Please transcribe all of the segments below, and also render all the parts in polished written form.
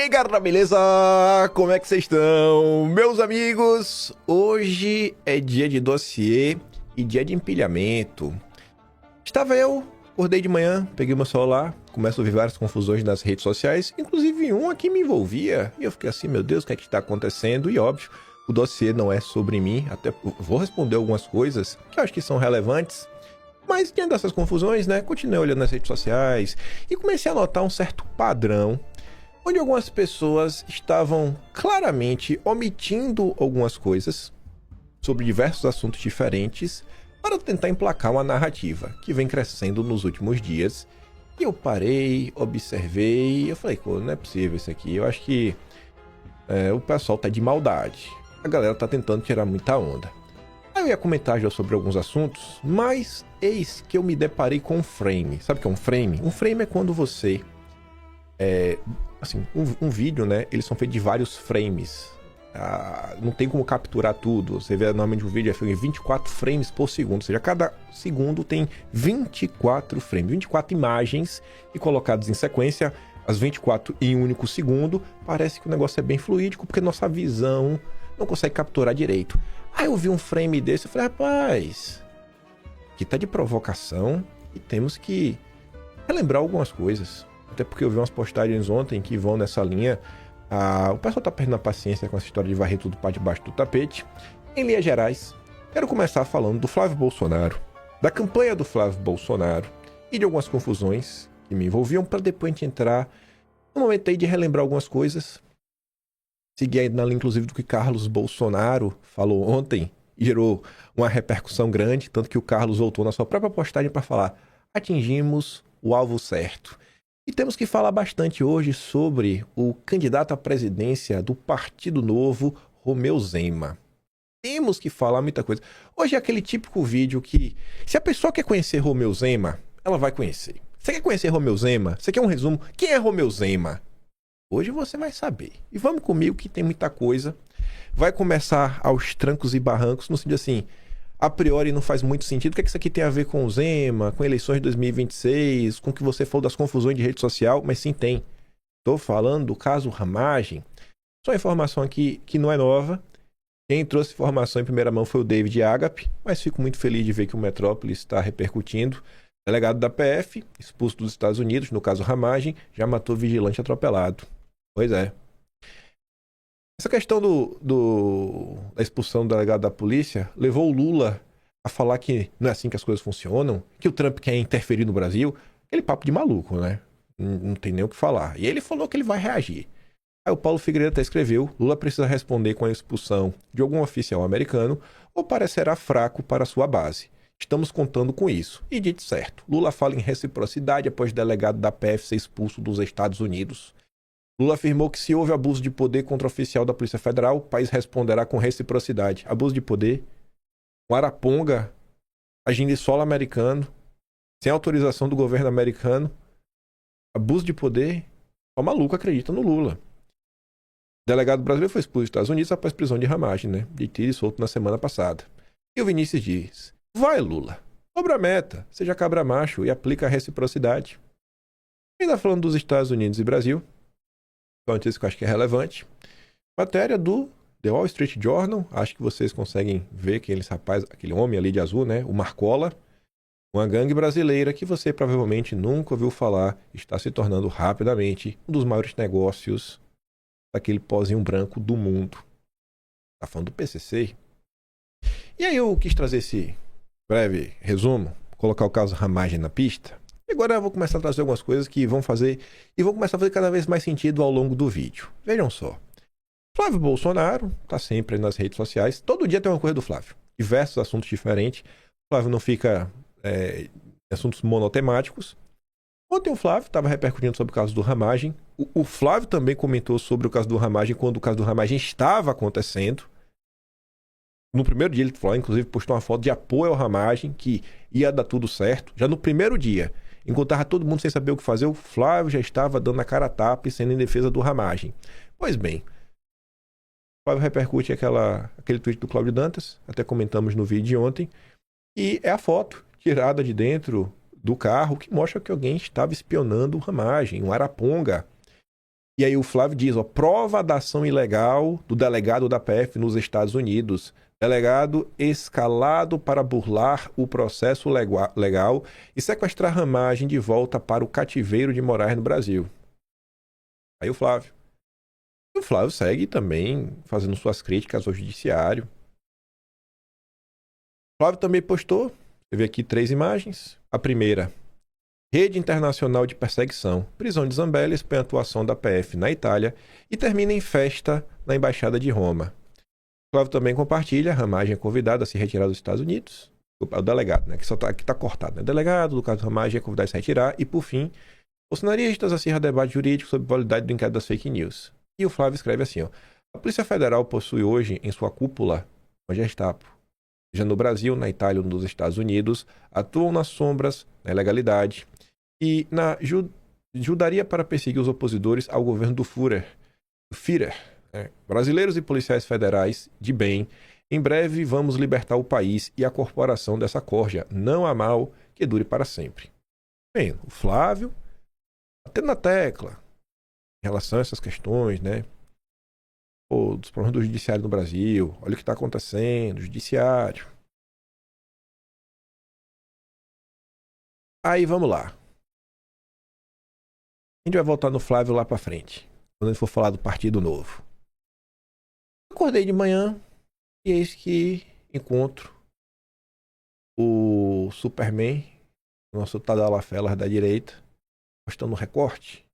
aí, galera, beleza? Como é que vocês estão? Meus amigos, hoje é dia de dossiê e dia de empilhamento. Estava eu, acordei de manhã, peguei meu celular, começo a ouvir várias confusões nas redes sociais, inclusive uma que me envolvia, e eu fiquei assim, meu Deus, o que é que está acontecendo? E óbvio, o dossiê não é sobre mim, até vou responder algumas coisas que eu acho que são relevantes. Mas diante dessas confusões, né, continuei olhando nas redes sociais e comecei a notar um certo padrão, onde algumas pessoas estavam claramente omitindo algumas coisas sobre diversos assuntos diferentes para tentar emplacar uma narrativa que vem crescendo nos últimos dias. E eu parei, observei, eu falei, não é possível isso aqui, eu acho que o pessoal tá de maldade, a galera tá tentando tirar muita onda. Aí eu ia comentar já sobre alguns assuntos, mas eis que eu me deparei com um frame. Sabe o que é um frame? Um frame é quando você... um vídeo, né? Eles são feitos de vários frames. Não tem como capturar tudo. Você vê normalmente um vídeo é feito em 24 frames por segundo. Ou seja, cada segundo tem 24 frames. 24 imagens e colocadas em sequência, as 24 em um único segundo. Parece que o negócio é bem fluídico, porque nossa visão não consegue capturar direito. Aí eu vi um frame desse e falei, rapaz, aqui tá de provocação e temos que relembrar algumas coisas. Até porque eu vi umas postagens ontem que vão nessa linha. O pessoal tá perdendo a paciência com essa história de varrer tudo para debaixo do tapete. Em linhas gerais, quero começar falando do Flávio Bolsonaro, da campanha do Flávio Bolsonaro e de algumas confusões que me envolviam, para depois a gente entrar no momento aí de relembrar algumas coisas. Segui aí na linha, inclusive, do que Carlos Bolsonaro falou ontem e gerou uma repercussão grande, tanto que o Carlos voltou na sua própria postagem para falar: atingimos o alvo certo. E temos que falar bastante hoje sobre o candidato à presidência do Partido Novo, Romeu Zema. Temos que falar muita coisa. Hoje é aquele típico vídeo que, se a pessoa quer conhecer Romeu Zema, ela vai conhecer. Você quer conhecer Romeu Zema? Você quer um resumo? Quem é Romeu Zema? Hoje você vai saber. E vamos comigo que tem muita coisa. Vai começar aos trancos e barrancos, no sentido assim, a priori não faz muito sentido. O que é que isso aqui tem a ver com o Zema, com eleições de 2026, com o que você falou das confusões de rede social? Mas sim, tem. Estou falando do caso Ramagem. Só uma informação aqui que não é nova. Quem trouxe informação em primeira mão foi o David Agape, mas fico muito feliz de ver que o Metrópolis está repercutindo. Delegado da PF, expulso dos Estados Unidos, no caso Ramagem, já matou vigilante atropelado. Pois é. Essa questão da expulsão do delegado da polícia levou o Lula a falar que não é assim que as coisas funcionam, que o Trump quer interferir no Brasil. Aquele papo de maluco, né? Não tem nem o que falar. E ele falou que ele vai reagir. Aí o Paulo Figueiredo até escreveu: Lula precisa responder com a expulsão de algum oficial americano ou parecerá fraco para sua base. Estamos contando com isso. E dito certo, Lula fala em reciprocidade após o delegado da PF ser expulso dos Estados Unidos. Lula afirmou que se houve abuso de poder contra oficial da Polícia Federal, o país responderá com reciprocidade. Abuso de poder? Um Araponga agindo em solo americano, sem autorização do governo americano. Abuso de poder? O maluco acredita no Lula. O delegado brasileiro foi expulso dos Estados Unidos após prisão de Ramagem, né? Detido e solto na semana passada. E o Vinícius diz: vai, Lula, dobra a meta, seja cabra macho e aplica a reciprocidade. Ainda falando dos Estados Unidos e Brasil, uma notícia que eu acho que é relevante. Matéria do The Wall Street Journal. Acho que vocês conseguem ver que aquele homem ali de azul, né? O Marcola. Uma gangue brasileira que você provavelmente nunca ouviu falar, está se tornando rapidamente um dos maiores negócios daquele pozinho branco do mundo. Tá falando do PCC. E aí eu quis trazer esse breve resumo, colocar o caso Ramagem na pista. E agora eu vou começar a trazer algumas coisas que vão fazer cada vez mais sentido ao longo do vídeo. Vejam só. Flávio Bolsonaro está sempre nas redes sociais. Todo dia tem uma coisa do Flávio. Diversos assuntos diferentes. O Flávio não fica em assuntos monotemáticos. Ontem o Flávio estava repercutindo sobre o caso do Ramagem. O Flávio também comentou sobre o caso do Ramagem quando o caso do Ramagem estava acontecendo. No primeiro dia ele falou, inclusive postou uma foto de apoio ao Ramagem, que ia dar tudo certo. Já no primeiro dia, enquanto estava todo mundo sem saber o que fazer, o Flávio já estava dando a cara a tapa e sendo em defesa do Ramagem. Pois bem, o Flávio repercute aquele tweet do Cláudio Dantas, até comentamos no vídeo de ontem, e é a foto tirada de dentro do carro que mostra que alguém estava espionando o Ramagem, um Araponga. E aí o Flávio diz, ó, prova da ação ilegal do delegado da PF nos Estados Unidos. Delegado escalado para burlar o processo legal e sequestrar Ramagem de volta para o cativeiro de Moraes no Brasil. Aí o Flávio. E o Flávio segue também fazendo suas críticas ao judiciário. O Flávio também postou, você vê aqui 3 imagens. A primeira, Rede Internacional de Perseguição. Prisão de Zambelli expõe a atuação da PF na Itália e termina em festa na Embaixada de Roma. O Flávio também compartilha, Ramagem é convidado a se retirar dos Estados Unidos. O delegado, né? Que só tá, aqui tá cortado, né? O delegado do caso Ramagem é convidado a se retirar. E, por fim, bolsonaristas acirram debate jurídico sobre a validade do inquérito das fake news. E o Flávio escreve assim, ó. A Polícia Federal possui hoje em sua cúpula uma Gestapo. Seja no Brasil, na Itália ou nos Estados Unidos, atuam nas sombras, na ilegalidade e na ajudaria para perseguir os opositores ao governo do Führer. Brasileiros e policiais federais de bem, em breve vamos libertar o país e a corporação dessa corja. Não há mal que dure para sempre. Bem, o Flávio, batendo na tecla em relação a essas questões, né? Pô, dos problemas do judiciário no Brasil, olha o que está acontecendo, judiciário. Aí vamos lá. A gente vai voltar no Flávio lá para frente, quando ele for falar do Partido Novo. Acordei de manhã e eis que encontro o Superman, nosso Tadala Fellas da direita, postando um recorte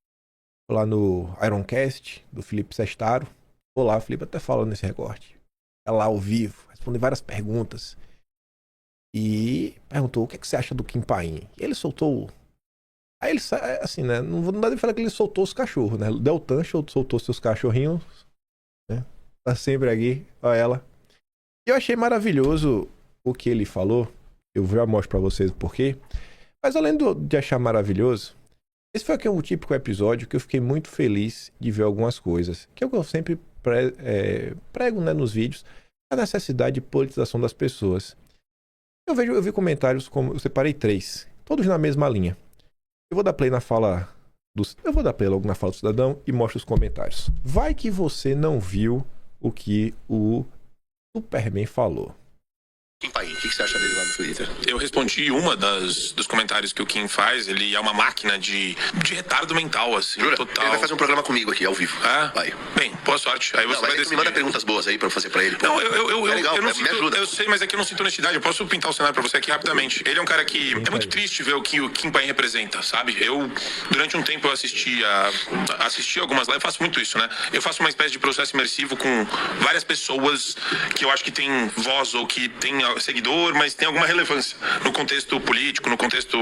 lá no Ironcast do Felipe Sestaro. Olá, o Felipe até falou nesse recorte. É lá ao vivo, responde várias perguntas. E perguntou o que você acha do Kim Paim. E ele soltou. Aí ele, assim, né? Não dá de falar que ele soltou os cachorros, né? O Deltan soltou seus cachorrinhos, né? Tá sempre aqui, olha ela. E eu achei maravilhoso o que ele falou. Eu já mostro pra vocês o porquê. Mas além de achar maravilhoso, esse foi aqui um típico episódio que eu fiquei muito feliz de ver algumas coisas. Que eu sempre prego, né, nos vídeos, a necessidade de politização das pessoas. Eu vi comentários como... Eu separei 3, todos na mesma linha. Eu vou dar play na fala... Eu vou dar play logo na fala do cidadão e mostro os comentários. Vai que você não viu o que o Superman falou. Kim Paim, o que você acha dele lá no Twitter? Eu respondi uma dos comentários que o Kim faz. Ele é uma máquina de retardo mental, assim. Jura? Total. Ele vai fazer um programa comigo aqui, ao vivo. Vai. Bem, boa sorte. Aí você vai decidir. Me manda perguntas boas aí pra eu fazer pra ele. Pô. Não, é legal, eu não me sinto, ajuda. eu sei, mas é que eu não sinto honestidade. Eu posso pintar o cenário pra você aqui rapidamente. Ele é um cara que é muito triste ver o que o Kim Paim representa, sabe? Durante um tempo, eu assisti algumas lives. Eu faço muito isso, né? Eu faço uma espécie de processo imersivo com várias pessoas que eu acho que tem voz ou que tem seguidor, mas tem alguma relevância no contexto político, no contexto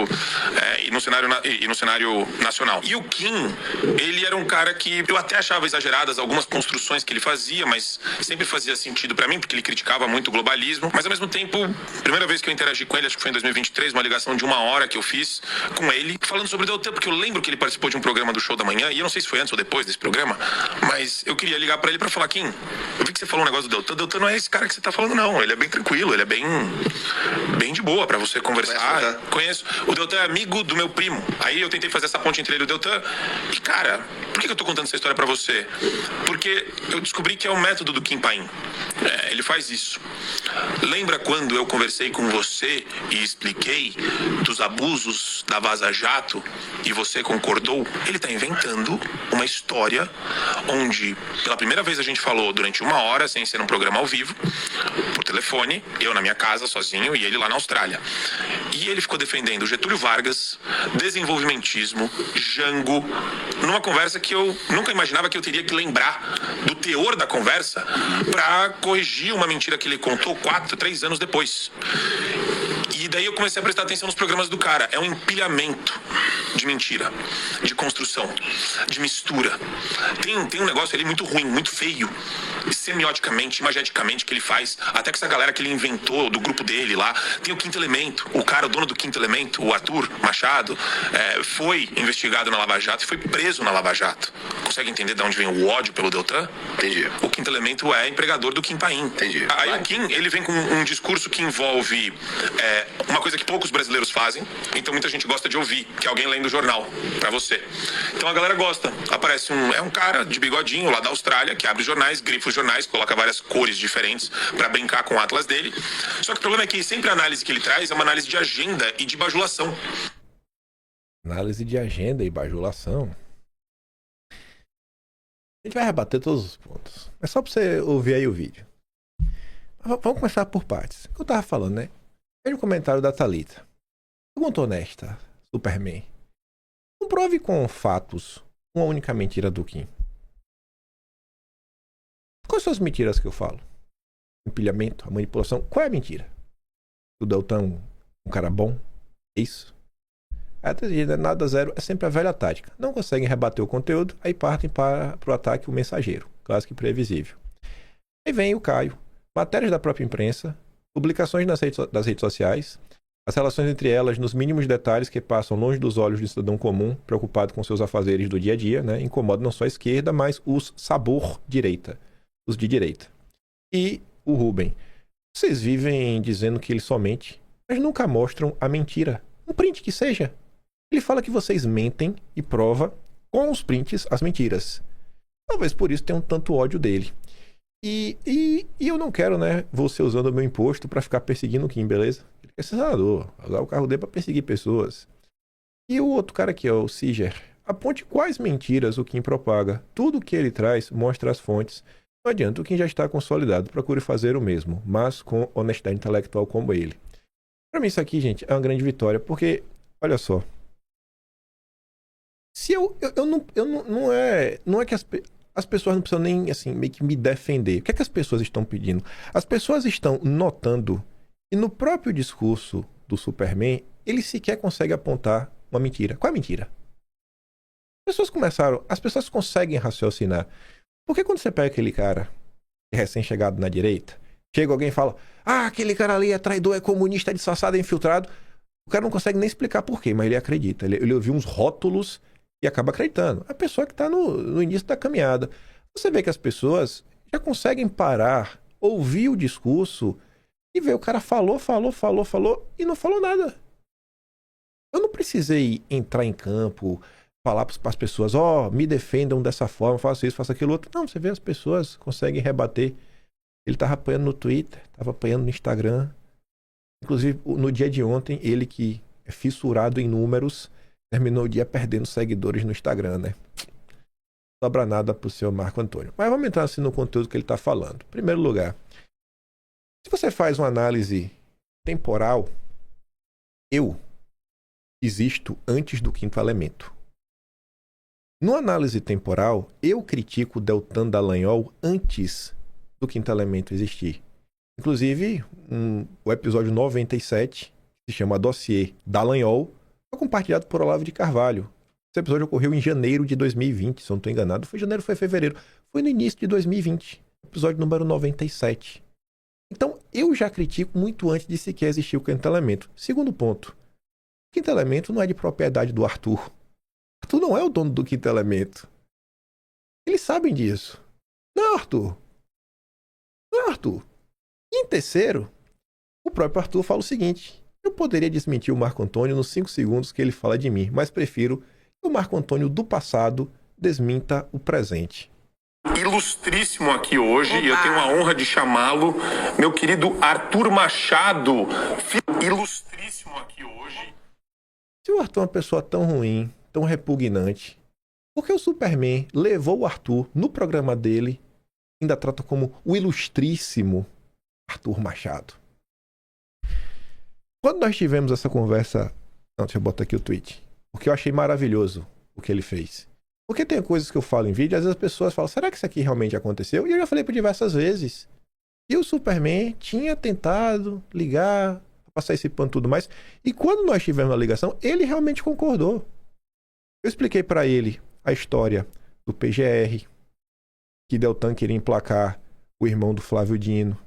e no cenário nacional. E o Kim, ele era um cara que eu até achava exageradas algumas construções que ele fazia, mas sempre fazia sentido pra mim, porque ele criticava muito o globalismo. Mas ao mesmo tempo, primeira vez que eu interagi com ele, acho que foi em 2023, uma ligação de 1 hora que eu fiz com ele, falando sobre o Deltan, porque eu lembro que ele participou de um programa do Show da Manhã, e eu não sei se foi antes ou depois desse programa, mas eu queria ligar pra ele pra falar: Kim, eu vi que você falou um negócio do Deltan. Deltan não é esse cara que você tá falando, não. Ele é bem tranquilo, ele é bem de boa pra você conversar. Conheço. O Deltan é amigo do meu primo. Aí eu tentei fazer essa ponte entre ele e o Deltan. E, cara, por que eu tô contando essa história pra você? Porque eu descobri que é o método do Kim Paim. Ele faz isso. Lembra quando eu conversei com você e expliquei dos abusos da Vaza Jato e você concordou? Ele tá inventando uma história onde, pela primeira vez, a gente falou durante 1 hora, sem ser um programa ao vivo, por telefone, eu na minha casa, sozinho, e ele lá na Austrália. E ele ficou defendendo Getúlio Vargas, desenvolvimentismo, Jango, numa conversa que eu nunca imaginava que eu teria que lembrar do teor da conversa pra corrigir uma mentira que ele contou 3 anos depois. E daí eu comecei a prestar atenção nos programas do cara. É um empilhamento de mentira, de construção, de mistura. Tem um negócio ali muito ruim, muito feio, semioticamente, imageticamente, que ele faz, até com essa galera que ele inventou, do grupo dele lá. Tem o Quinto Elemento. O cara, o dono do Quinto Elemento, o Arthur Machado, foi investigado na Lava Jato e foi preso na Lava Jato. Consegue entender de onde vem o ódio pelo Deltan? Entendi. O Quinto Elemento é empregador do Kim Paim. Entendi. Aí o Kim, ele vem com um discurso que envolve uma uma coisa que poucos brasileiros fazem, então muita gente gosta de ouvir, que é alguém lendo o jornal pra você. Então a galera gosta. Aparece um cara de bigodinho lá da Austrália, que abre jornais, grifa os jornais, coloca várias cores diferentes pra brincar com o atlas dele. Só que o problema é que sempre a análise que ele traz é uma análise de agenda e de bajulação. Análise de agenda e bajulação. A gente vai rebater todos os pontos. É só pra você ouvir aí o vídeo. Vamos começar por partes. O que eu tava falando, né? Veja o comentário da Thalita. Pergunta honesta, Superman. Comprove com fatos uma única mentira do Kim. Quais são as mentiras que eu falo? Empilhamento, a manipulação. Qual é a mentira? O Deltan, um cara bom? É isso? A tragédia nada zero é sempre a velha tática. Não conseguem rebater o conteúdo, aí partem para o ataque o mensageiro. Clássico e previsível. Aí vem o Caio. Matérias da própria imprensa, publicações das redes sociais, as relações entre elas nos mínimos detalhes que passam longe dos olhos do cidadão comum, preocupado com seus afazeres do dia a dia, né? Incomodam não só a esquerda, mas os sabor direita, os de direita. E o Rubem. Vocês vivem dizendo que ele somente, mas nunca mostram a mentira. Um print que seja. Ele fala que vocês mentem e prova com os prints as mentiras. Talvez por isso tenham tanto ódio dele. E eu não quero, né, você usando o meu imposto pra ficar perseguindo o Kim, beleza? Ele quer ser senador, usar o carro dele pra perseguir pessoas. E o outro cara aqui, ó, o Siger. Aponte quais mentiras o Kim propaga. Tudo o que ele traz mostra as fontes. Não adianta, o Kim já está consolidado. Procure fazer o mesmo, mas com honestidade intelectual como ele. Pra mim isso aqui, gente, é uma grande vitória, porque, olha só. Se eu não é que as pessoas não precisam nem, assim, meio que me defender. O que é que as pessoas estão pedindo? As pessoas estão notando que no próprio discurso do Superman, ele sequer consegue apontar uma mentira. Qual é a mentira? As pessoas conseguem raciocinar. Porque quando você pega aquele cara recém-chegado na direita, chega alguém e fala, aquele cara ali é traidor, é comunista, é disfarçado, é infiltrado. O cara não consegue nem explicar por quê, mas ele acredita. Ele ouviu uns rótulos e acaba acreditando. A pessoa que está no início da caminhada. Você vê que as pessoas já conseguem parar, ouvir o discurso e ver o cara falou e não falou nada. Eu não precisei entrar em campo, falar para as pessoas, me defendam dessa forma, faça isso, faça aquilo outro. Não, você vê as pessoas conseguem rebater. Ele estava apanhando no Twitter, estava apanhando no Instagram. Inclusive, no dia de ontem, ele que é fissurado em números, terminou o dia perdendo seguidores no Instagram, né? Não sobra nada pro seu Marco Antônio. Mas vamos entrar assim no conteúdo que ele está falando. Em primeiro lugar, se você faz uma análise temporal, eu existo antes do quinto elemento. Numa análise temporal, eu critico o Deltan Dallagnol antes do quinto elemento existir. Inclusive, o episódio 97, que se chama Dossiê Dallagnol, foi compartilhado por Olavo de Carvalho. Esse episódio ocorreu em janeiro de 2020, se eu não estou enganado. Foi janeiro, foi fevereiro. Foi no início de 2020. Episódio número 97. Então, eu já critico muito antes de sequer existir o quinto elemento. Segundo ponto. O quinto elemento não é de propriedade do Arthur. Arthur não é o dono do quinto elemento. Eles sabem disso. Não, Arthur. Não, Arthur. E em terceiro, o próprio Arthur fala o seguinte. Eu poderia desmentir o Marco Antônio nos 5 segundos que ele fala de mim, mas prefiro que o Marco Antônio do passado desminta o presente. Ilustríssimo aqui hoje, e eu tenho a honra de chamá-lo, meu querido Arthur Machado. Ilustríssimo aqui hoje. Se o Arthur é uma pessoa tão ruim, tão repugnante, por que o Superman levou o Arthur no programa dele e ainda trata como o ilustríssimo Arthur Machado? Quando nós tivemos essa conversa... Não, deixa eu botar aqui o tweet. Porque eu achei maravilhoso o que ele fez. Porque tem coisas que eu falo em vídeo e às vezes as pessoas falam, será que isso aqui realmente aconteceu? E eu já falei por diversas vezes. E o Superman tinha tentado ligar, passar esse pano e tudo mais. E quando nós tivemos a ligação, ele realmente concordou. Eu expliquei pra ele a história do PGR, que Deltan queria emplacar o irmão do Flávio Dino.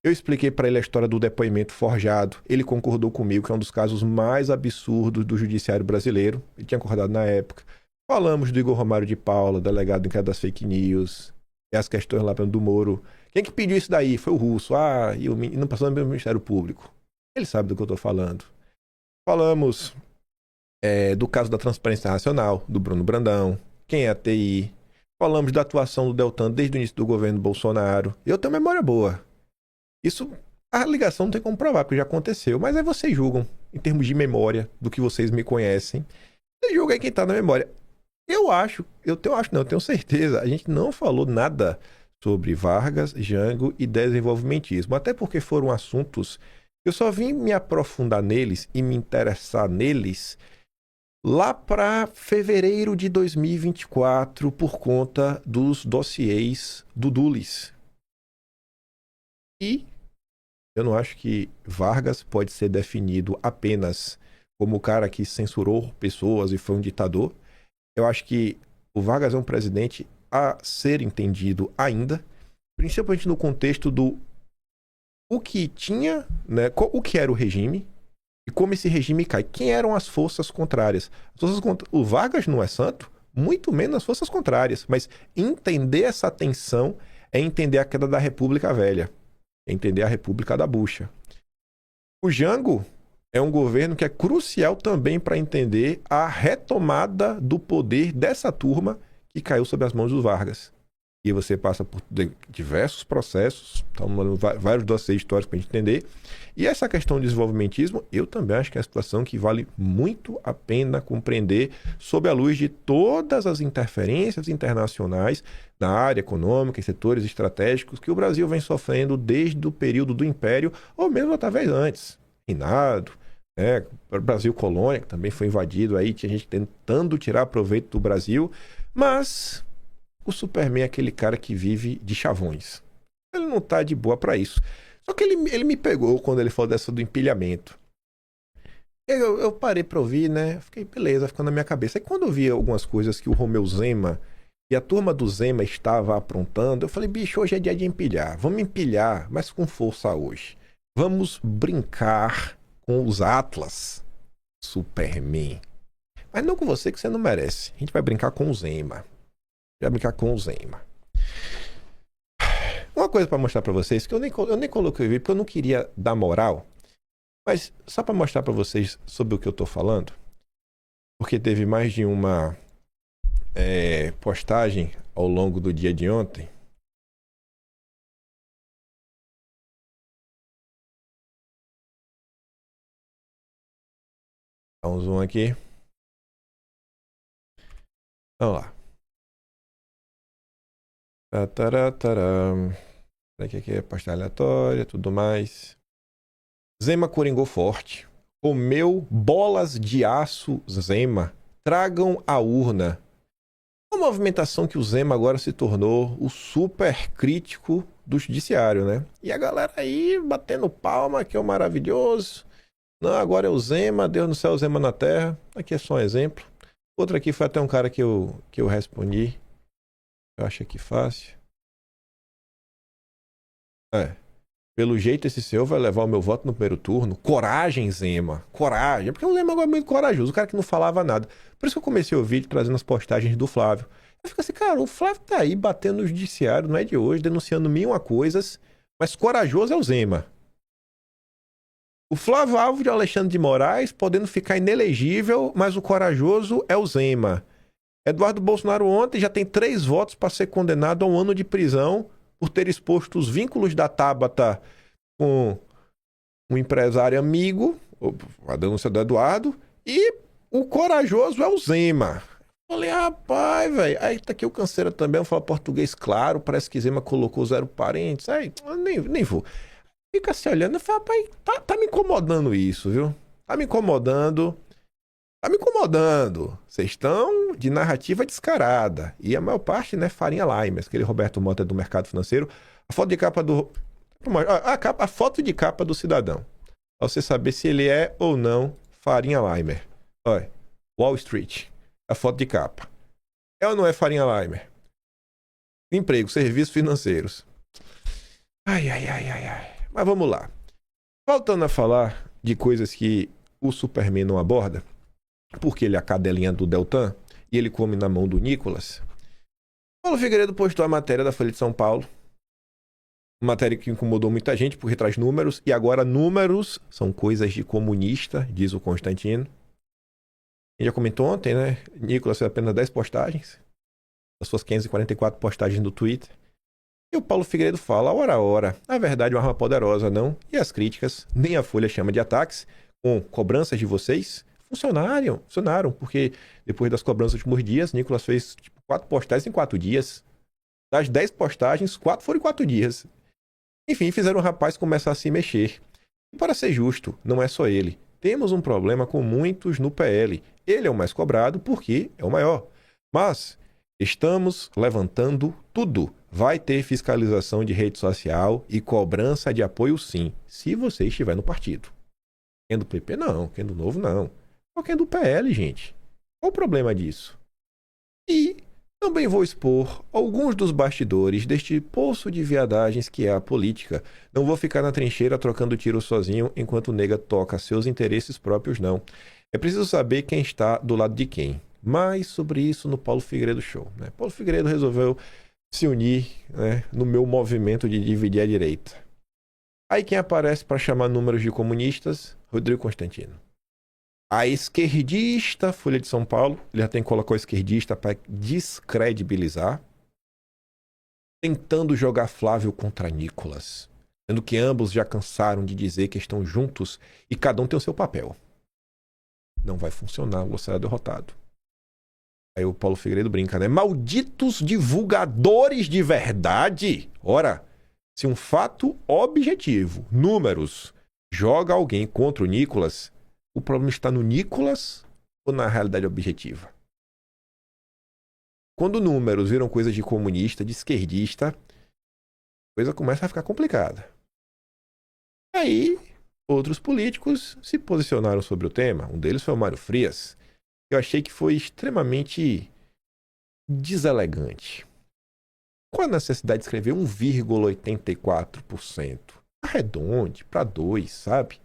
Eu expliquei pra ele a história do depoimento forjado. Ele concordou comigo, que é um dos casos mais absurdos do judiciário brasileiro. Ele tinha concordado na época. Falamos do Igor Romário de Paula, delegado em caso das fake news. E as questões lá do Moro. Quem que pediu isso daí? Foi o Russo. E não passou no Ministério Público. Ele sabe do que eu tô falando. Falamos do caso da Transparência Nacional, do Bruno Brandão, quem é a TI. Falamos da atuação do Deltan desde o início do governo Bolsonaro. Eu tenho memória boa. Isso, a ligação não tem como provar, porque já aconteceu. Mas aí vocês julgam, em termos de memória, do que vocês me conhecem. Vocês julgam aí quem tá na memória. Eu tenho certeza, a gente não falou nada sobre Vargas, Jango e desenvolvimentismo. Até porque foram assuntos que eu só vim me aprofundar neles e me interessar neles lá para fevereiro de 2024 por conta dos dossiês do Dulles. E eu não acho que Vargas pode ser definido apenas como o cara que censurou pessoas e foi um ditador. Eu acho que o Vargas é um presidente a ser entendido ainda, principalmente no contexto do o que tinha, né, o que era o regime e como esse regime cai. Quem eram as forças contrárias? O Vargas não é santo, muito menos as forças contrárias, mas entender essa tensão é entender a queda da República Velha, é entender a República da Bucha. O Jango é um governo que é crucial também para entender a retomada do poder dessa turma que caiu sob as mãos do Vargas. E você passa por diversos processos, vários dossiês históricos para a gente entender. E essa questão do desenvolvimentismo, eu também acho que é uma situação que vale muito a pena compreender sob a luz de todas as interferências internacionais na área econômica, em setores estratégicos que o Brasil vem sofrendo desde o período do Império, ou mesmo talvez antes. Reinado, Brasil colônia, que também foi invadido aí, tinha gente tentando tirar proveito do Brasil, mas o Superman é aquele cara que vive de chavões. Ele não tá de boa pra isso. Só que ele me pegou quando ele falou dessa do empilhamento. Eu parei pra ouvir, né? Fiquei, beleza, ficou na minha cabeça. Aí quando eu vi algumas coisas que o Romeu Zema e a turma do Zema estava aprontando, eu falei, bicho, hoje é dia de empilhar. Vamos empilhar, mas com força hoje. Vamos brincar com os Atlas. Superman. Mas não com você, que você não merece. A gente vai brincar com o Zema. Uma coisa para mostrar para vocês, que eu nem coloquei o vídeo, porque eu não queria dar moral, mas só para mostrar para vocês sobre o que eu tô falando, porque teve mais de uma postagem ao longo do dia de ontem. Dá um zoom aqui. Vamos lá. Aqui é pasta aleatória, tudo mais. Zema coringou forte. Comeu bolas de aço, Zema. Tragam a urna. Uma movimentação que o Zema agora se tornou o super crítico do judiciário, né? E a galera aí batendo palma, que é o maravilhoso. Não, agora é o Zema, Deus no céu, Zema na terra. Aqui é só um exemplo. Outro aqui foi até um cara que eu respondi. Eu acho aqui fácil. Pelo jeito esse senhor vai levar o meu voto no primeiro turno. Coragem, Zema. Coragem. Porque o Zema agora é muito corajoso. O cara que não falava nada. Por isso que eu comecei o vídeo trazendo as postagens do Flávio. Eu fico assim, cara, o Flávio tá aí batendo no judiciário, não é de hoje, denunciando mil e uma coisas. Mas corajoso é o Zema. O Flávio alvo de Alexandre de Moraes podendo ficar inelegível, mas o corajoso é o Zema. Eduardo Bolsonaro ontem já tem 3 votos para ser condenado a 1 ano de prisão por ter exposto os vínculos da Tabata com um empresário amigo, a denúncia do Eduardo, e o corajoso é o Zema. Falei, rapaz, velho. Aí tá aqui o Canseira também, fala português claro, parece que Zema colocou 0 parentes. Aí, nem vou. Fica se olhando e fala, rapaz, tá me incomodando isso, viu? Tá me incomodando. Vocês estão de narrativa descarada. E a maior parte, né, Farinha Limes, aquele Roberto Mota do mercado financeiro. A foto de capa do... A foto de capa do cidadão. Pra você saber se ele é ou não Farinha Limer. Olha, Wall Street. A foto de capa. É ou não é Farinha Limer? Emprego, serviços financeiros. Ai. Mas vamos lá. Voltando a falar de coisas que o Superman não aborda, porque ele é a cadelinha do Deltan e ele come na mão do Nicolas. Paulo Figueiredo postou a matéria da Folha de São Paulo Matéria que incomodou muita gente porque traz números, e agora números são coisas de comunista, diz o Constantino. A gente já comentou ontem, né? Nicolas fez apenas 10 postagens, das suas 544 postagens do Twitter. E o Paulo Figueiredo fala, ora, a verdade é uma arma poderosa, não? E as críticas, nem a Folha chama de ataques, com cobranças de vocês, funcionaram, porque depois das cobranças dos últimos dias, Nicolas fez 4 postagens em 4 dias. Das 10 postagens, 4 foram em 4 dias. Enfim, fizeram o rapaz começar a se mexer. E para ser justo, não é só ele. Temos um problema com muitos no PL. Ele é o mais cobrado porque é o maior. Mas estamos levantando tudo. Vai ter fiscalização de rede social e cobrança de apoio sim, se você estiver no partido. Quem é do PP não, quem é do Novo não. Só quem é do PL, gente. Qual o problema disso? E também vou expor alguns dos bastidores deste poço de viadagens que é a política. Não vou ficar na trincheira trocando tiro sozinho enquanto o nega toca seus interesses próprios, não. É preciso saber quem está do lado de quem. Mais sobre isso no Paulo Figueiredo Show, né? Paulo Figueiredo resolveu se unir, né, no meu movimento de dividir a direita. Aí quem aparece para chamar números de comunistas? Rodrigo Constantino. A esquerdista Folha de São Paulo, ele já tem que colocar o esquerdista para descredibilizar, tentando jogar Flávio contra Nicolas, sendo que ambos já cansaram de dizer que estão juntos e cada um tem o seu papel. Não vai funcionar, o será derrotado. Aí o Paulo Figueiredo brinca, né? Malditos divulgadores de verdade! Ora, se um fato objetivo, números, joga alguém contra o Nicolas, o problema está no Nicolas ou na realidade objetiva? Quando números viram coisa de comunista, de esquerdista, a coisa começa a ficar complicada. Aí, outros políticos se posicionaram sobre o tema. Um deles foi o Mário Frias. Eu achei que foi extremamente deselegante. Qual a necessidade de escrever 1,84%? Arredonde para 2%, sabe?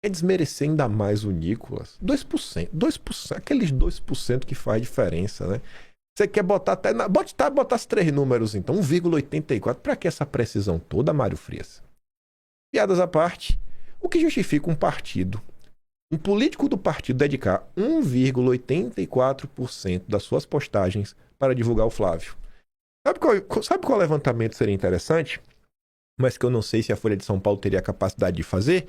É desmerecer ainda mais o Nicolas. 2%, aqueles 2% que faz diferença, né? Você quer botar até... Botasse 3 números, então. 1,84%. Para que essa precisão toda, Mário Frias? Piadas à parte, o que justifica um partido, um político do partido dedicar 1,84% das suas postagens para divulgar o Flávio? Sabe qual levantamento seria interessante? Mas que eu não sei se a Folha de São Paulo teria a capacidade de fazer?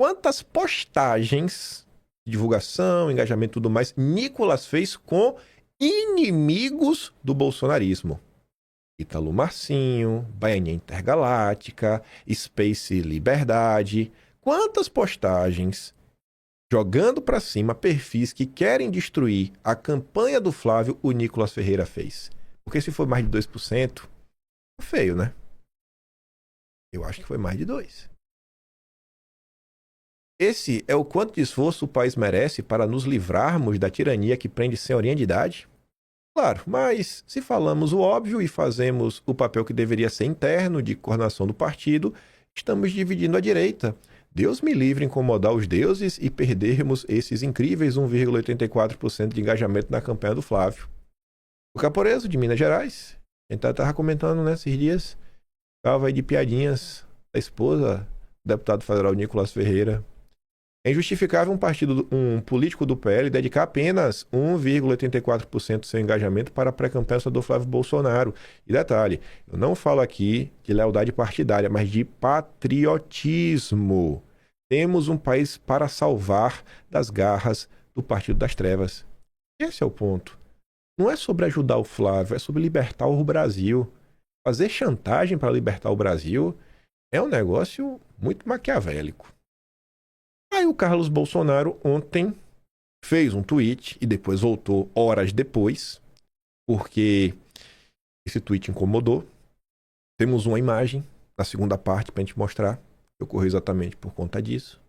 Quantas postagens de divulgação, engajamento e tudo mais Nicolas fez com inimigos do bolsonarismo? Ítalo Marcinho, Baianinha Intergaláctica, Space Liberdade. Quantas postagens jogando para cima perfis que querem destruir a campanha do Flávio o Nicolas Ferreira fez? Porque se for mais de 2%, é feio, né? Eu acho que foi mais de 2%. Esse é o quanto de esforço o país merece para nos livrarmos da tirania que prende senhorinha de idade? Claro, mas se falamos o óbvio e fazemos o papel que deveria ser interno de coordenação do partido, estamos dividindo a direita. Deus me livre incomodar os deuses e perdermos esses incríveis 1,84% de engajamento na campanha do Flávio. O Caporeso, de Minas Gerais, a gente estava comentando nesses dias, estava aí de piadinhas da esposa do deputado federal Nicolas Ferreira. É injustificável um político do PL dedicar apenas 1,84% do seu engajamento para a pré-campanha do Flávio Bolsonaro. E detalhe, eu não falo aqui de lealdade partidária, mas de patriotismo. Temos um país para salvar das garras do Partido das Trevas. Esse é o ponto. Não é sobre ajudar o Flávio, é sobre libertar o Brasil. Fazer chantagem para libertar o Brasil é um negócio muito maquiavélico. Aí o Carlos Bolsonaro ontem fez um tweet e depois voltou horas depois, porque esse tweet incomodou. Temos uma imagem na segunda parte para a gente mostrar que ocorreu exatamente por conta disso.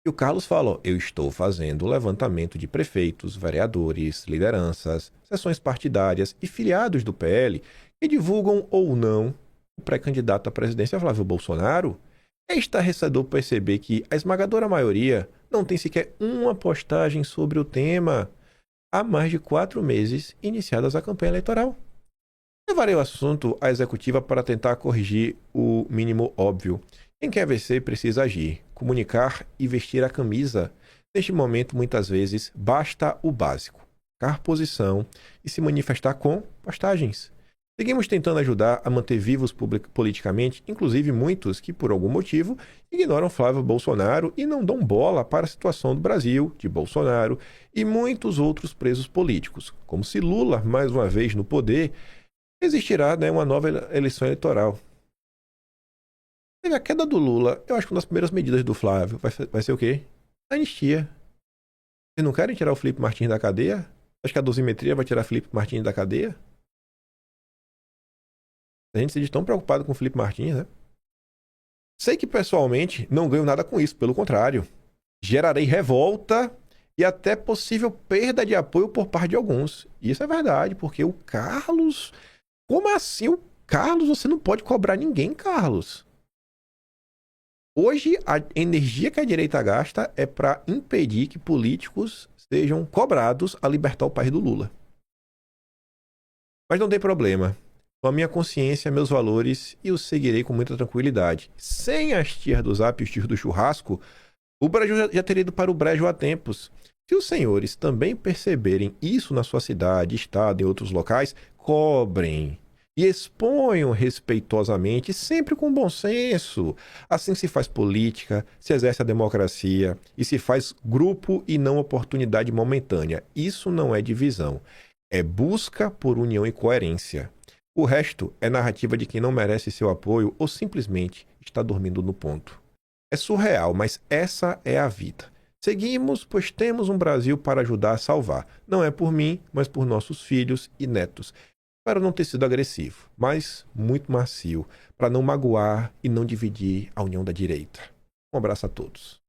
E o Carlos falou: eu estou fazendo o levantamento de prefeitos, vereadores, lideranças, seções partidárias e filiados do PL que divulgam ou não o pré-candidato à presidência Flávio Bolsonaro. É estarrecedor perceber que a esmagadora maioria não tem sequer uma postagem sobre o tema. há mais de 4 meses iniciadas a campanha eleitoral. Levarei o assunto à executiva para tentar corrigir o mínimo óbvio. Quem quer vencer precisa agir, comunicar e vestir a camisa. Neste momento, muitas vezes, basta o básico: marcar posição e se manifestar com postagens. Seguimos tentando ajudar a manter vivos politicamente, inclusive muitos que, por algum motivo, ignoram Flávio Bolsonaro e não dão bola para a situação do Brasil, de Bolsonaro e muitos outros presos políticos. Como se Lula, mais uma vez no poder, existirá, uma nova eleição eleitoral. A queda do Lula, eu acho que uma das primeiras medidas do Flávio vai ser o quê? Anistia. Vocês não querem tirar o Felipe Martins da cadeia? Acho que a dosimetria vai tirar Felipe Martins da cadeia? A gente se diz tão preocupado com o Felipe Martins, né? Sei que pessoalmente não ganho nada com isso, pelo contrário. Gerarei revolta e até possível perda de apoio por parte de alguns. Isso é verdade, porque o Carlos... Como assim o Carlos? Você não pode cobrar ninguém, Carlos. Hoje, a energia que a direita gasta é para impedir que políticos sejam cobrados a libertar o país do Lula. Mas não tem problema. Com a minha consciência, meus valores, e os seguirei com muita tranquilidade. Sem as tias do Zap e os tios do churrasco, o Brasil já teria ido para o brejo há tempos. Se os senhores também perceberem isso na sua cidade, estado e outros locais, cobrem e exponham respeitosamente, sempre com bom senso. Assim se faz política, se exerce a democracia e se faz grupo e não oportunidade momentânea. Isso não é divisão, é busca por união e coerência. O resto é narrativa de quem não merece seu apoio ou simplesmente está dormindo no ponto. É surreal, mas essa é a vida. Seguimos, pois temos um Brasil para ajudar a salvar. Não é por mim, mas por nossos filhos e netos. Espero não ter sido agressivo, mas muito macio, para não magoar e não dividir a união da direita. Um abraço a todos.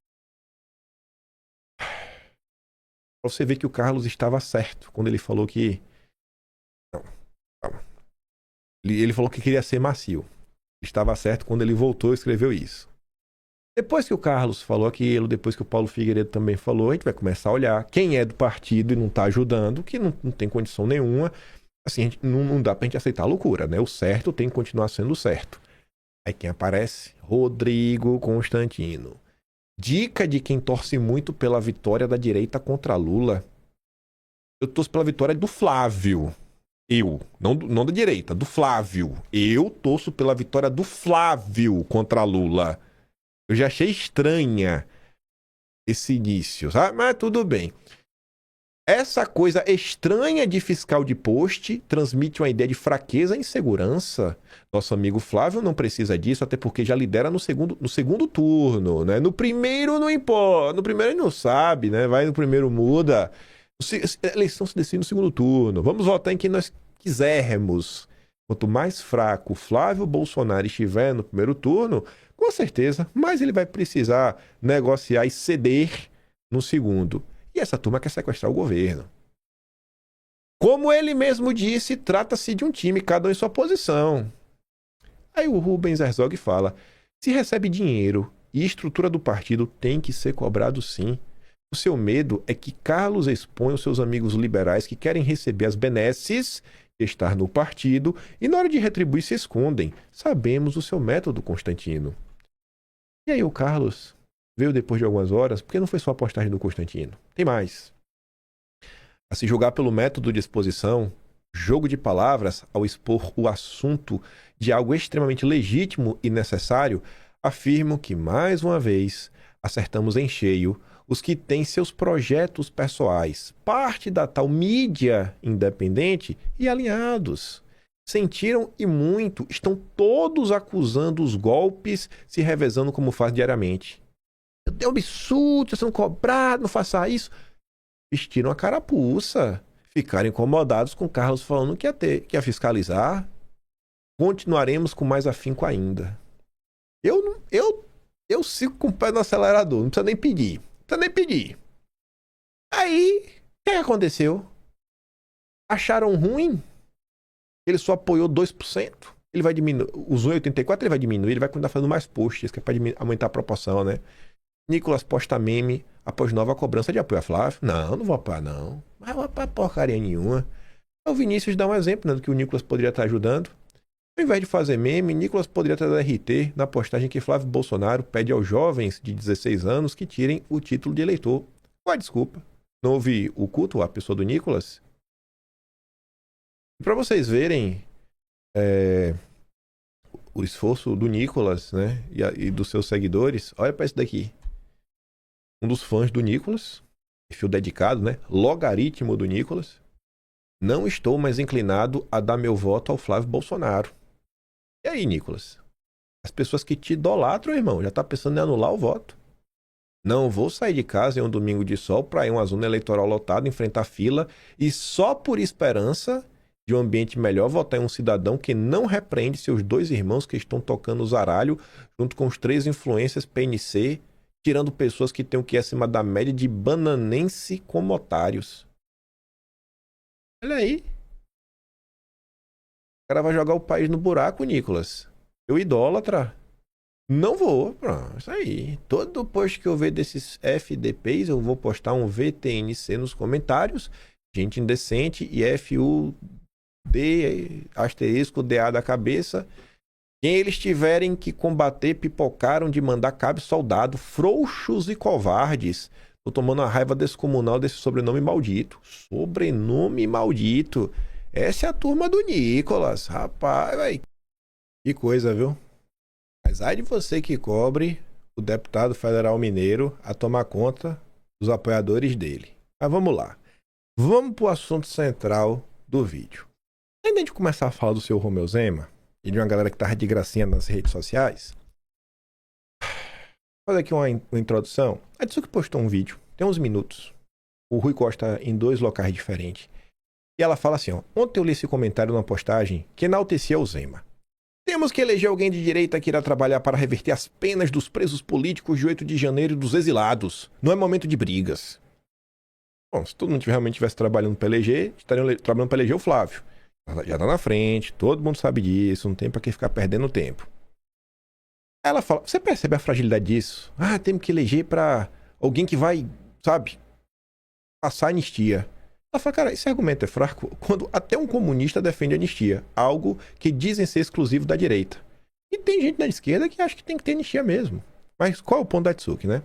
Para você ver que o Carlos estava certo quando ele falou que... Não, calma. Ele falou que queria ser macio. Estava certo quando ele voltou e escreveu isso. Depois que o Carlos falou aquilo, depois que o Paulo Figueiredo também falou, a gente vai começar a olhar quem é do partido e não está ajudando, que não tem condição nenhuma. Assim, não dá pra gente aceitar a loucura, né? O certo tem que continuar sendo certo. Aí quem aparece? Rodrigo Constantino. Dica de quem torce muito pela vitória da direita contra Lula. Eu torço pela vitória do Flávio. Eu, não da direita, do Flávio. Eu torço pela vitória do Flávio contra Lula. Eu já achei estranha esse início, sabe? Mas tudo bem. Essa coisa estranha de fiscal de post transmite uma ideia de fraqueza e insegurança. Nosso amigo Flávio não precisa disso, até porque já lidera no segundo turno, né? No primeiro não importa, no primeiro ele não sabe, né? Vai no primeiro, muda. A eleição se decide no segundo turno. Vamos votar em quem nós quisermos. Quanto mais fraco Flávio Bolsonaro estiver no primeiro turno, com certeza, mais ele vai precisar negociar e ceder no segundo. E essa turma quer sequestrar o governo. Como ele mesmo disse, trata-se de um time, cada um em sua posição. Aí o Rubens Herzog fala: se recebe dinheiro e estrutura do partido tem que ser cobrado sim. O seu medo é que Carlos exponha os seus amigos liberais que querem receber as benesses de estar no partido e na hora de retribuir se escondem. Sabemos o seu método, Constantino. E aí o Carlos veio depois de algumas horas, porque não foi só a postagem do Constantino. Tem mais. A se julgar pelo método de exposição, jogo de palavras, ao expor o assunto de algo extremamente legítimo e necessário, afirmo que, mais uma vez, acertamos em cheio os que têm seus projetos pessoais, parte da tal mídia independente e alinhados. Sentiram e muito, estão todos acusando os golpes, se revezando como faz diariamente. É um absurdo, sendo cobrado, não faça isso. Vestiram a carapuça, ficaram incomodados com Carlos falando que ia fiscalizar. Continuaremos com mais afinco ainda. Eu sigo com o pé no acelerador, não precisa nem pedir. Aí, o que aconteceu? Acharam ruim? Ele só apoiou 2%. Ele vai diminuir, os 1,84 ele vai diminuir, ele vai continuar fazendo mais posts, que é para aumentar a proporção, né? Nicolas posta meme após nova cobrança de apoio a Flávio. Não vou apoiar, não. Mas pra porcaria nenhuma. O Vinícius dá um exemplo, né, do que o Nicolas poderia estar ajudando. Ao invés de fazer meme, Nicolas poderia estar dando RT na postagem que Flávio Bolsonaro pede aos jovens de 16 anos que tirem o título de eleitor. Qual a desculpa? Não houve o culto à pessoa do Nicolas? Para vocês verem o esforço do Nicolas, né, e dos seus seguidores, olha para isso daqui. Um dos fãs do Nicolas, perfil dedicado, né, logaritmo do Nicolas. Não estou mais inclinado a dar meu voto ao Flávio Bolsonaro. E aí, Nicolas? As pessoas que te idolatram, irmão, já tá pensando em anular o voto. Não vou sair de casa em um domingo de sol para ir em uma zona eleitoral lotada, enfrentar fila e só por esperança de um ambiente melhor votar em um cidadão que não repreende seus 2 irmãos que estão tocando o zaralho junto com os 3 influências PNC, tirando pessoas que têm o que é acima da média de bananense como otários. Olha aí. O cara vai jogar o país no buraco, Nicolas. Eu idólatra. Não vou. Pronto, isso aí. Todo post que eu ver desses FDPs, eu vou postar um VTNC nos comentários. Gente indecente e FUD, asterisco, DA da cabeça. Quem eles tiverem que combater, pipocaram de mandar cabe soldado, frouxos e covardes. Tô tomando a raiva descomunal desse sobrenome maldito. Sobrenome maldito. Essa é a turma do Nicolas. Rapaz, véi. Que coisa, viu? Mas ai de você que cobre o deputado federal mineiro a tomar conta dos apoiadores dele. Mas vamos lá. Vamos pro assunto central do vídeo. Antes de a gente começar a falar do seu Romeu Zema e de uma galera que tava de gracinha nas redes sociais, vou fazer aqui uma introdução. A Tsuki postou um vídeo, tem uns minutos. O Rui Costa em 2 locais diferentes. E ela fala assim, ó. Ontem eu li esse comentário numa postagem que enaltecia o Zema. Temos que eleger alguém de direita que irá trabalhar para reverter as penas dos presos políticos de 8 de janeiro e dos exilados. Não é momento de brigas. Bom, se todo mundo realmente estivesse trabalhando para eleger, estariam trabalhando para eleger o Flávio. Já tá na frente, todo mundo sabe disso, não tem para que ficar perdendo tempo. Ela fala, você percebe a fragilidade disso? Ah, temos que eleger para alguém que vai, sabe, passar anistia. Ela fala, cara, esse argumento é fraco quando até um comunista defende anistia, algo que dizem ser exclusivo da direita. E tem gente na esquerda que acha que tem que ter anistia mesmo. Mas qual é o ponto da Tsuki, né?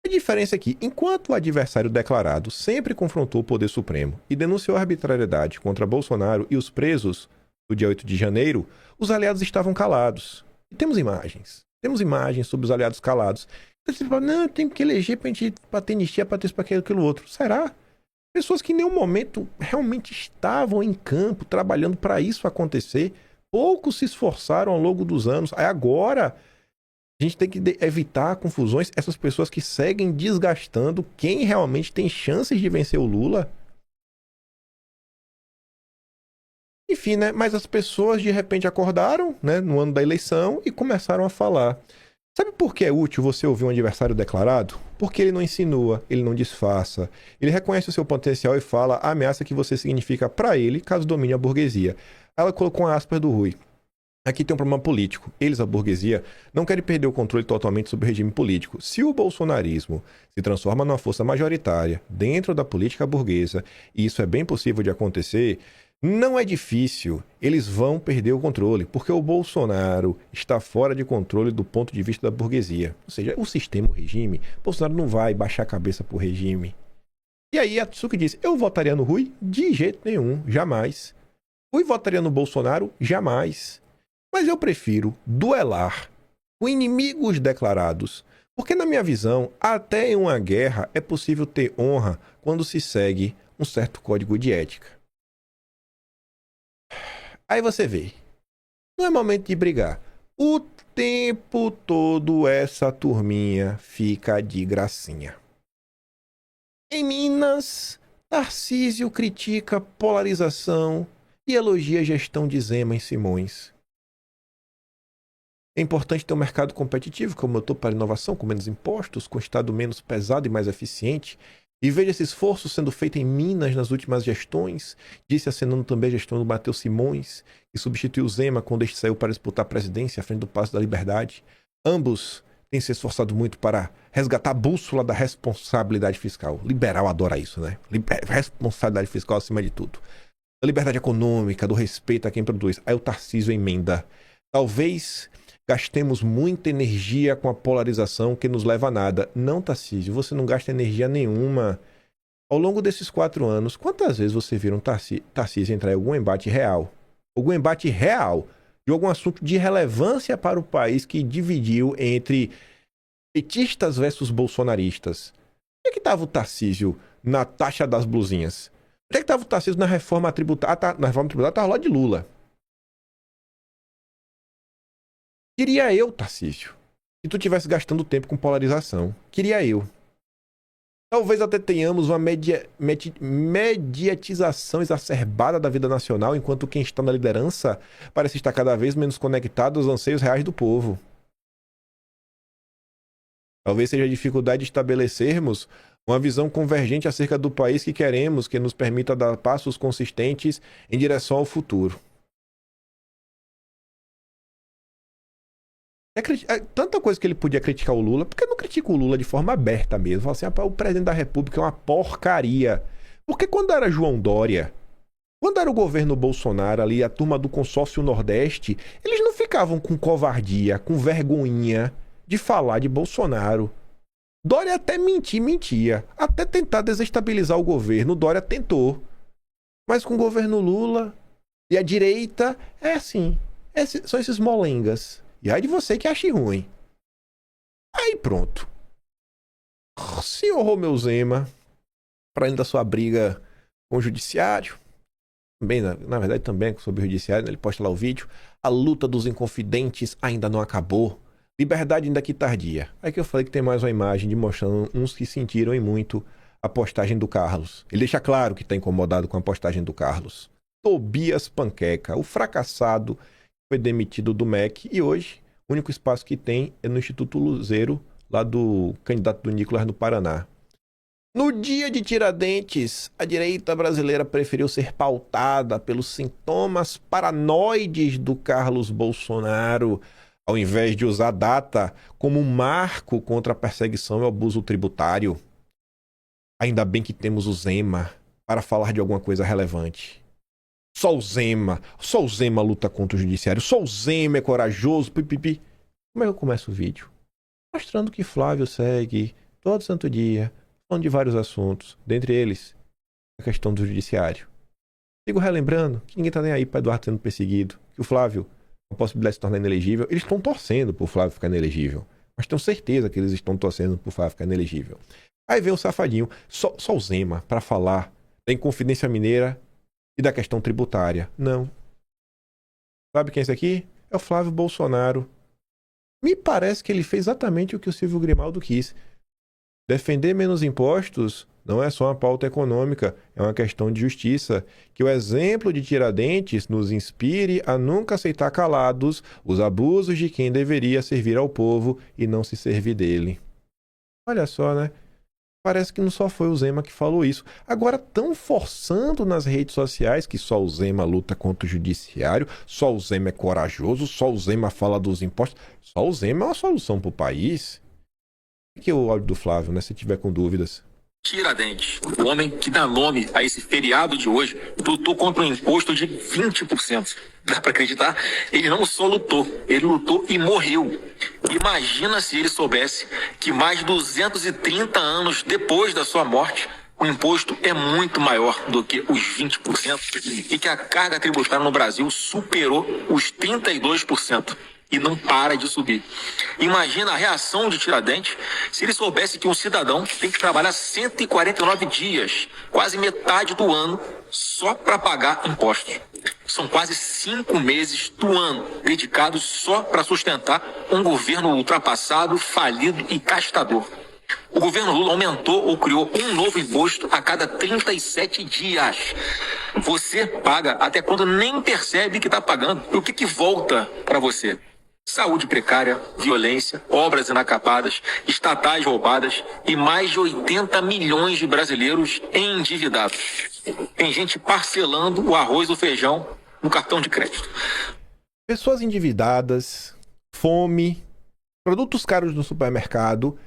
A diferença é que, enquanto o adversário declarado sempre confrontou o poder supremo e denunciou a arbitrariedade contra Bolsonaro e os presos do dia 8 de janeiro, os aliados estavam calados. E temos imagens. Temos imagens sobre os aliados calados. Então você fala, não, tem que eleger para ter anistia, para ter isso, para aquilo outro. Será? Pessoas que em nenhum momento realmente estavam em campo, trabalhando para isso acontecer. Poucos se esforçaram ao longo dos anos. Aí agora, a gente tem que evitar confusões. Essas pessoas que seguem desgastando quem realmente tem chances de vencer o Lula. Enfim, né? Mas as pessoas de repente acordaram, né, no ano da eleição e começaram a falar. Sabe por que é útil você ouvir um adversário declarado? Porque ele não insinua, ele não disfarça. Ele reconhece o seu potencial e fala a ameaça que você significa para ele caso domine a burguesia. Ela colocou uma aspas do Rui. Aqui tem um problema político. Eles, a burguesia, não querem perder o controle totalmente sobre o regime político. Se o bolsonarismo se transforma numa força majoritária dentro da política burguesa, e isso é bem possível de acontecer, não é difícil, eles vão perder o controle, porque o Bolsonaro está fora de controle do ponto de vista da burguesia. Ou seja, o sistema, o regime, Bolsonaro não vai baixar a cabeça pro regime. E aí a Tsuki disse, eu votaria no Rui? De jeito nenhum, jamais. Rui votaria no Bolsonaro? Jamais. Mas eu prefiro duelar com inimigos declarados, porque na minha visão, até em uma guerra é possível ter honra quando se segue um certo código de ética. Aí você vê, não é momento de brigar. O tempo todo essa turminha fica de gracinha. Em Minas, Tarcísio critica polarização e elogia a gestão de Zema em Simões. É importante ter um mercado competitivo, com motor para inovação, com menos impostos, com Estado menos pesado e mais eficiente. E veja esse esforço sendo feito em Minas nas últimas gestões, disse acenando também a gestão do Matheus Simões, que substituiu Zema quando este saiu para disputar a presidência à frente do Palácio da Liberdade. Ambos tem se esforçado muito para resgatar a bússola da responsabilidade fiscal. Liberal adora isso, né? Responsabilidade fiscal acima de tudo. Da liberdade econômica, do respeito a quem produz. Aí o Tarcísio emenda. Talvez gastemos muita energia com a polarização que nos leva a nada. Não, Tarcísio, você não gasta energia nenhuma. Ao longo desses 4 anos, quantas vezes você viu um Tarcísio entrar em algum embate real? Algum embate real de algum assunto de relevância para o país que dividiu entre petistas versus bolsonaristas? Onde é que estava o Tarcísio na taxa das blusinhas? Onde é que estava o Tarcísio na reforma tributária? Na reforma tributária estava lá de Lula. Queria eu, Tarcísio, que tu estivesse gastando tempo com polarização. Queria eu. Talvez até tenhamos uma mediatização exacerbada da vida nacional, enquanto quem está na liderança parece estar cada vez menos conectado aos anseios reais do povo. Talvez seja a dificuldade de estabelecermos uma visão convergente acerca do país que queremos, que nos permita dar passos consistentes em direção ao futuro. Tanta coisa que ele podia criticar o Lula, por que não critica o Lula de forma aberta mesmo? Fala assim, o presidente da República é uma porcaria. Porque quando era João Dória, quando era o governo Bolsonaro ali, a turma do consórcio Nordeste, eles não ficavam com covardia, com vergonhinha de falar de Bolsonaro. Dória até mentia, até tentar desestabilizar o governo, Dória tentou. Mas com o governo Lula e a direita, é assim, são esses molengas. E aí de você que ache ruim. Aí pronto. Senhor Romeu Zema, para além da sua briga com o judiciário, também, na verdade também sobre o judiciário, né? Ele posta lá o vídeo, a luta dos inconfidentes ainda não acabou. Liberdade ainda que tardia. Aí que eu falei que tem mais uma imagem de mostrando uns que sentiram e muito a postagem do Carlos. Ele deixa claro que está incomodado com a postagem do Carlos. Tobias Panqueca, o fracassado, foi demitido do MEC e hoje o único espaço que tem é no Instituto Luzeiro, lá do candidato do Nicolas no Paraná. No dia de Tiradentes, a direita brasileira preferiu ser pautada pelos sintomas paranoides do Carlos Bolsonaro, ao invés de usar a data como um marco contra a perseguição e o abuso tributário. Ainda bem que temos o Zema para falar de alguma coisa relevante. Só o Zema luta contra o judiciário, só o Zema é corajoso, pipipi. Como é que eu começo o vídeo? Mostrando que Flávio segue todo santo dia, falando de vários assuntos, dentre eles a questão do judiciário. Sigo relembrando que ninguém tá nem aí para Eduardo sendo perseguido, que o Flávio, com a possibilidade de se tornar inelegível, eles estão torcendo pro Flávio ficar inelegível. Mas tenho certeza que eles estão torcendo pro Flávio ficar inelegível. Aí vem o safadinho, só o Zema, para falar da Inconfidência Mineira e da questão tributária. Não. Sabe quem é esse aqui? É o Flávio Bolsonaro. Me parece que ele fez exatamente o que o Silvio Grimaldo quis. Defender menos impostos não é só uma pauta econômica, é uma questão de justiça. Que o exemplo de Tiradentes nos inspire a nunca aceitar calados os abusos de quem deveria servir ao povo e não se servir dele. Olha só, né? Parece que não só foi o Zema que falou isso. Agora estão forçando nas redes sociais que só o Zema luta contra o judiciário, só o Zema é corajoso, só o Zema fala dos impostos. Só o Zema é uma solução para o país. Aqui é o áudio do Flávio, né? Se tiver com dúvidas. Tiradentes, o homem que dá nome a esse feriado de hoje, lutou contra um imposto de 20%. Dá para acreditar? Ele não só lutou, ele lutou e morreu. Imagina se ele soubesse que mais de 230 anos depois da sua morte, o imposto é muito maior do que os 20% e que a carga tributária no Brasil superou os 32%. E não para de subir. Imagina a reação de Tiradentes se ele soubesse que um cidadão tem que trabalhar 149 dias, quase metade do ano, só para pagar impostos. São quase 5 meses do ano dedicados só para sustentar um governo ultrapassado, falido e castador. O governo Lula aumentou ou criou um novo imposto a cada 37 dias. Você paga até quando nem percebe que está pagando. E o que volta para você? Saúde precária, violência, obras inacabadas, estatais roubadas e mais de 80 milhões de brasileiros endividados. Tem gente parcelando o arroz ou feijão no cartão de crédito. Pessoas endividadas, fome, Produtos caros no supermercado.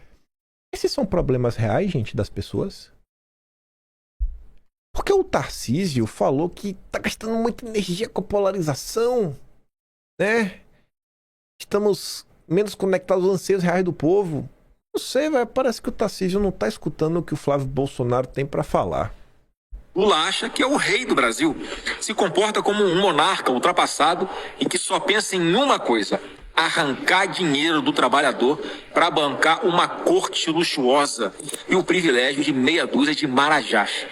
Esses são problemas reais, gente, das pessoas? Porque o Tarcísio falou que tá gastando muita energia com a polarização, né? Estamos menos conectados aos anseios reais do povo. Não sei, velho. Parece que o Tarcísio não tá escutando o que o Flávio Bolsonaro tem pra falar. Lula acha que é o rei do Brasil, se comporta como um monarca ultrapassado e que só pensa em uma coisa: arrancar dinheiro do trabalhador para bancar uma corte luxuosa e o privilégio de meia dúzia de marajás.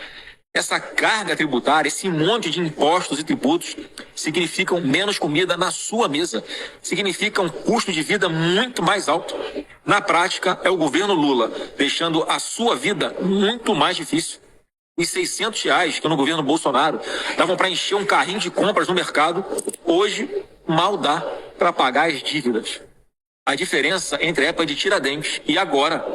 Essa carga tributária, esse monte de impostos e tributos significam menos comida na sua mesa, significam um custo de vida muito mais alto. Na prática, é o governo Lula deixando a sua vida muito mais difícil. Os R$600 que no governo Bolsonaro davam para encher um carrinho de compras no mercado, hoje mal dá para pagar as dívidas. A diferença entre a época de Tiradentes e agora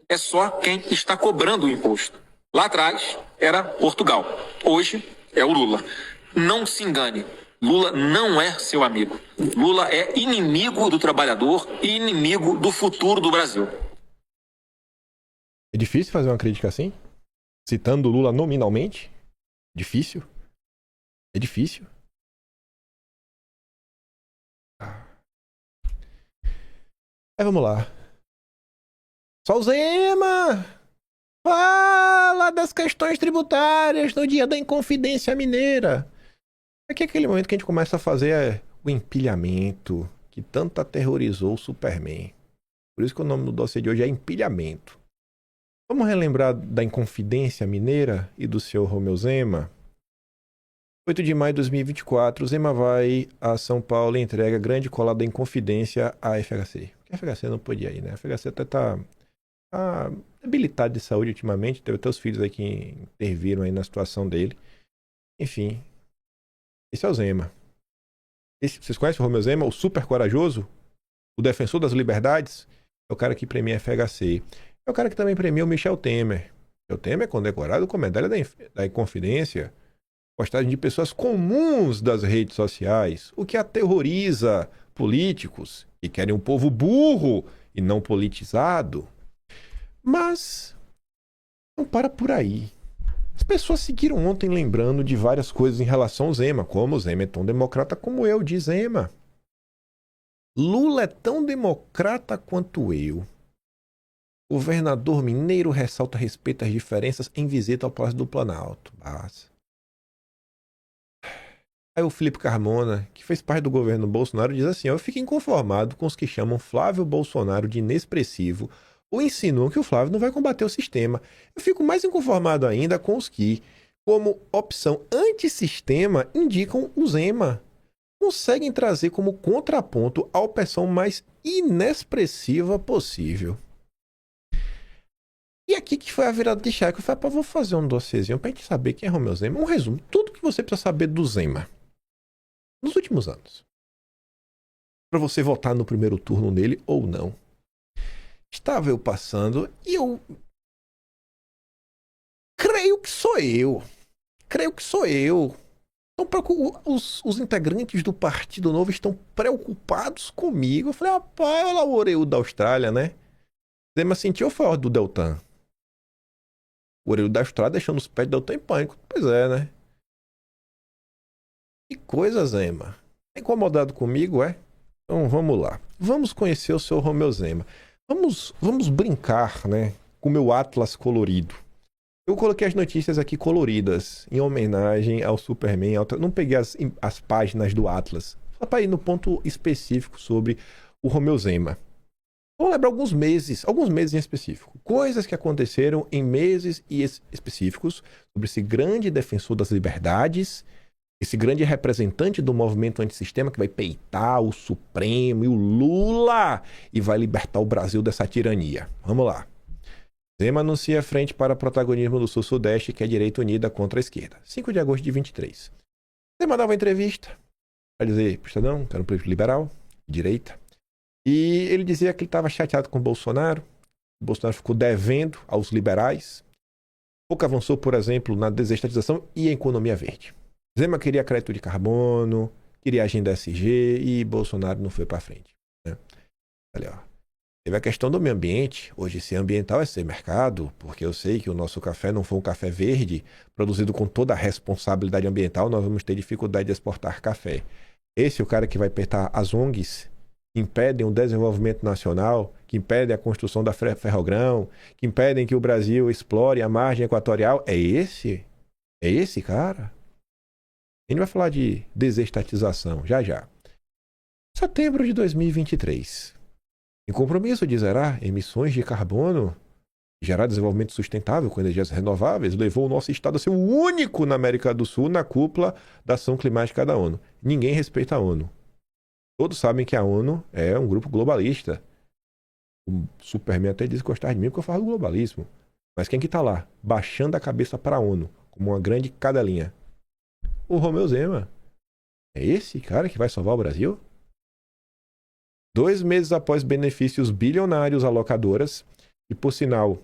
é só quem está cobrando o imposto. Lá atrás era Portugal, hoje é o Lula. Não se engane, Lula não é seu amigo. Lula é inimigo do trabalhador e inimigo do futuro do Brasil. É difícil fazer uma crítica assim? Citando o Lula nominalmente? Difícil? É difícil. Aí vamos lá. Só o Zema fala das questões tributárias no dia da Inconfidência Mineira. Aqui é aquele momento que a gente começa a fazer o empilhamento que tanto aterrorizou o Superman. Por isso que o nome do dossiê de hoje é Empilhamento. Vamos relembrar da Inconfidência Mineira e do senhor Romeu Zema? 8 de maio de 2024, Zema vai a São Paulo e entrega grande cola da Inconfidência à FHC. Porque a FHC não podia ir, né? A FHC até tá debilitado de saúde ultimamente. Teve até os filhos aí que interviram aí na situação dele. Enfim, esse é o Zema. Vocês conhecem o Romeu Zema? O super corajoso? O defensor das liberdades? É o cara que premia a FHC. É o cara que também premia o Michel Temer. Michel Temer é condecorado com a medalha da Inconfidência. Postagem de pessoas comuns das redes sociais, o que aterroriza políticos que querem um povo burro e não politizado. Mas não para por aí. As pessoas seguiram ontem lembrando de várias coisas em relação ao Zema, como o Zema é tão democrata como eu, diz Zema. Lula é tão democrata quanto eu. O governador mineiro ressalta respeito às diferenças em visita ao Palácio do Planalto. Basta. Aí o Felipe Carmona, que fez parte do governo Bolsonaro, diz assim: eu fico inconformado com os que chamam Flávio Bolsonaro de inexpressivo ou insinuam que o Flávio não vai combater o sistema. Eu fico mais inconformado ainda com os que, como opção antissistema, indicam o Zema. Conseguem trazer como contraponto a opção mais inexpressiva possível. E aqui que foi a virada de chave, que eu falei, vou fazer um dossiezinho pra gente saber quem é Romeu Zema. Um resumo, tudo que você precisa saber do Zema nos últimos anos. Pra você votar no primeiro turno nele ou não. Estava eu passando e eu creio que sou eu. Então, os integrantes do Partido Novo estão preocupados comigo. Eu falei, rapaz, olha lá o orelhudo da Austrália, né? Zema sentiu ou foi a ordem do Deltan? O orelhudo da Austrália deixando os pés do Deltan em pânico. Pois é, né? Que coisa, Zema. Tá incomodado comigo, é? Então vamos lá. Vamos conhecer o seu Romeu Zema. Vamos brincar, né? Com o meu Atlas colorido. Eu coloquei as notícias aqui coloridas, em homenagem ao Superman. Não peguei as páginas do Atlas. Só para ir no ponto específico sobre o Romeu Zema. Vamos lembrar alguns meses em específico. Coisas que aconteceram em meses específicos sobre esse grande defensor das liberdades, esse grande representante do movimento antissistema que vai peitar o Supremo e o Lula e vai libertar o Brasil dessa tirania. Vamos lá. Zema anuncia frente para protagonismo do Sul-Sudeste, que é a direita unida contra a esquerda. 5 de agosto de 23. Zema dava uma entrevista para dizer, Estadão, que era um político liberal, direita. E ele dizia que ele estava chateado com o Bolsonaro. O Bolsonaro ficou devendo aos liberais. Pouco avançou, por exemplo, na desestatização e a economia verde. Zema queria crédito de carbono, queria agenda SG e Bolsonaro não foi para frente. Né? Ali, ó. Teve a questão do meio ambiente. Hoje, ser ambiental é ser mercado, porque eu sei que o nosso café não foi um café verde, produzido com toda a responsabilidade ambiental, nós vamos ter dificuldade de exportar café. Esse é o cara que vai apertar as ONGs, que impedem o desenvolvimento nacional, que impedem a construção da ferrogrão, que impedem que o Brasil explore a margem equatorial. É esse cara? A gente vai falar de desestatização, já já. Setembro de 2023. Em compromisso de zerar emissões de carbono, gerar desenvolvimento sustentável com energias renováveis, levou o nosso estado a ser o único na América do Sul na cúpula da ação climática da ONU. Ninguém respeita a ONU. Todos sabem que a ONU é um grupo globalista. O Superman até diz gostar de mim porque eu falo do globalismo. Mas quem que tá lá, baixando a cabeça para a ONU, como uma grande cadelinha? O Romeu Zema. É esse cara que vai salvar o Brasil? 2 meses após benefícios bilionários a locadoras, e por sinal,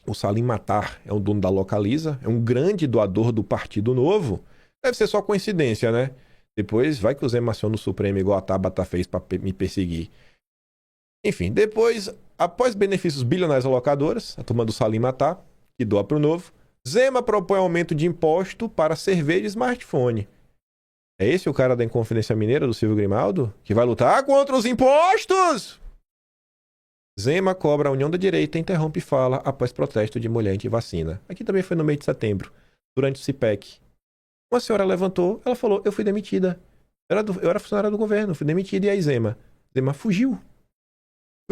o Salim Matar é o dono da Localiza, é um grande doador do Partido Novo, deve ser só coincidência, né? Depois vai que o Zema aciona no Supremo igual a Tabata fez para me perseguir. Enfim, depois, após benefícios bilionários a locadoras, a turma do Salim Matar, que doa para o Novo, Zema propõe aumento de imposto para cerveja e smartphone. É esse o cara da Inconfidência Mineira, do Silvio Grimaldo, que vai lutar contra os impostos? Zema cobra a União da Direita e interrompe fala após protesto de mulher anti-vacina. Aqui também foi no mês de setembro, durante o CIPEC. Uma senhora levantou, ela falou, eu fui demitida. Eu era funcionária do governo, fui demitida. E aí Zema fugiu.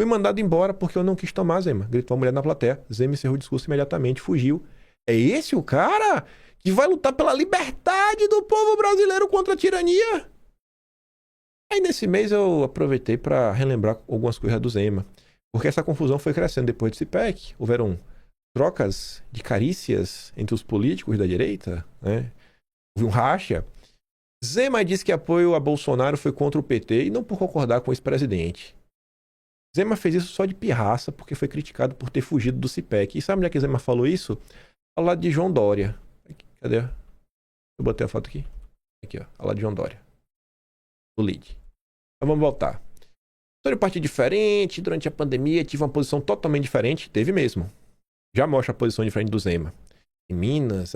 Fui mandado embora porque eu não quis tomar, Zema. Gritou a mulher na plateia. Zema encerrou o discurso imediatamente, fugiu. É esse o cara que vai lutar pela liberdade do povo brasileiro contra a tirania? Aí nesse mês eu aproveitei para relembrar algumas coisas do Zema. Porque essa confusão foi crescendo depois do CIPEC. Houveram trocas de carícias entre os políticos da direita, né? Houve um racha. Zema disse que apoio a Bolsonaro foi contra o PT e não por concordar com o ex-presidente. Zema fez isso só de pirraça porque foi criticado por ter fugido do CIPEC. E sabe onde é que Zema falou isso? Ao lado de João Dória. Cadê? Eu botei a foto aqui. Aqui, ó. Ao lado de João Dória. O lead. Então vamos voltar. Sou de um partido diferente. Durante a pandemia tive uma posição totalmente diferente. Teve mesmo. Já mostra a posição diferente do Zema. Em Minas,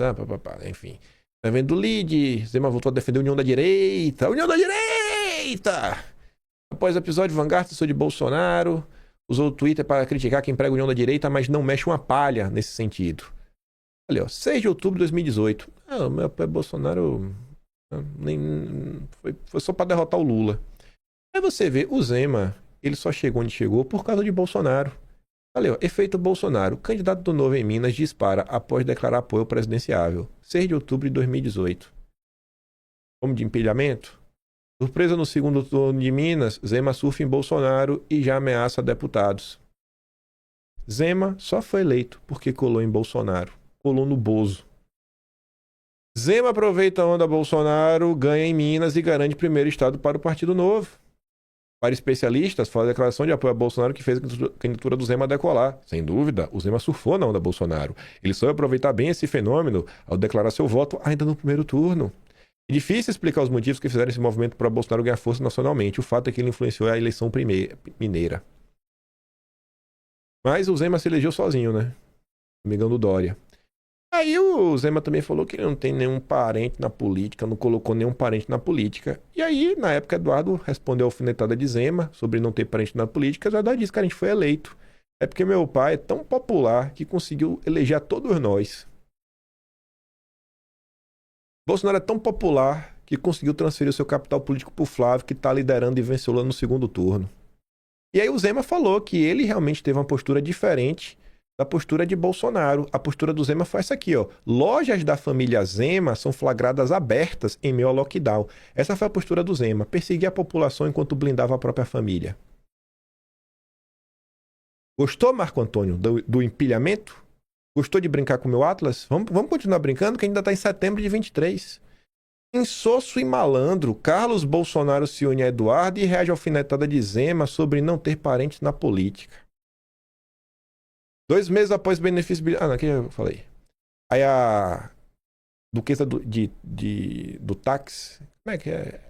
enfim. Tá vendo o lead? Zema voltou a defender a União da Direita. União da Direita! Após o episódio, Vanguard sou de Bolsonaro. Usou o Twitter para criticar quem prega a União da Direita, mas não mexe uma palha nesse sentido. Olha, ó, 6 de outubro de 2018. O meu apoio a Bolsonaro foi só para derrotar o Lula. Aí você vê, o Zema, ele só chegou onde chegou por causa de Bolsonaro. Olha, ó, efeito Bolsonaro. Candidato do Novo em Minas dispara após declarar apoio presidenciável. 6 de outubro de 2018. Como de empilhamento? Surpresa no segundo turno de Minas, Zema surfa em Bolsonaro e já ameaça deputados. Zema só foi eleito porque colou em Bolsonaro. Colou no Bozo. Zema aproveita a onda Bolsonaro, ganha em Minas e garante primeiro estado para o Partido Novo. Para especialistas, fala a declaração de apoio a Bolsonaro que fez a candidatura do Zema decolar. Sem dúvida, o Zema surfou na onda Bolsonaro. Ele soube aproveitar bem esse fenômeno ao declarar seu voto ainda no primeiro turno. É difícil explicar os motivos que fizeram esse movimento para Bolsonaro ganhar força nacionalmente. O fato é que ele influenciou a eleição mineira. Mas o Zema se elegeu sozinho, né? Amigão do Dória. Aí o Zema também falou que ele não tem nenhum parente na política, não colocou nenhum parente na política. E aí, na época, Eduardo respondeu a alfinetada de Zema sobre não ter parente na política. Eduardo disse que a gente foi eleito. É porque meu pai é tão popular que conseguiu eleger a todos nós. Bolsonaro é tão popular que conseguiu transferir o seu capital político para o Flávio, que está liderando e venceu lá no segundo turno. E aí o Zema falou que ele realmente teve uma postura diferente da postura de Bolsonaro. A postura do Zema foi essa aqui, ó. Lojas da família Zema são flagradas abertas em meio ao lockdown. Essa foi a postura do Zema, perseguir a população enquanto blindava a própria família. Gostou, Marco Antônio, do empilhamento? Gostou de brincar com o meu Atlas? Vamos continuar brincando, que ainda está em setembro de 23. Insosso e malandro, Carlos Bolsonaro se une a Eduardo e reage à alfinetada de Zema sobre não ter parentes na política. 2 meses após benefício... não, aqui eu falei. Aí a duquesa do táxi... Como é que é?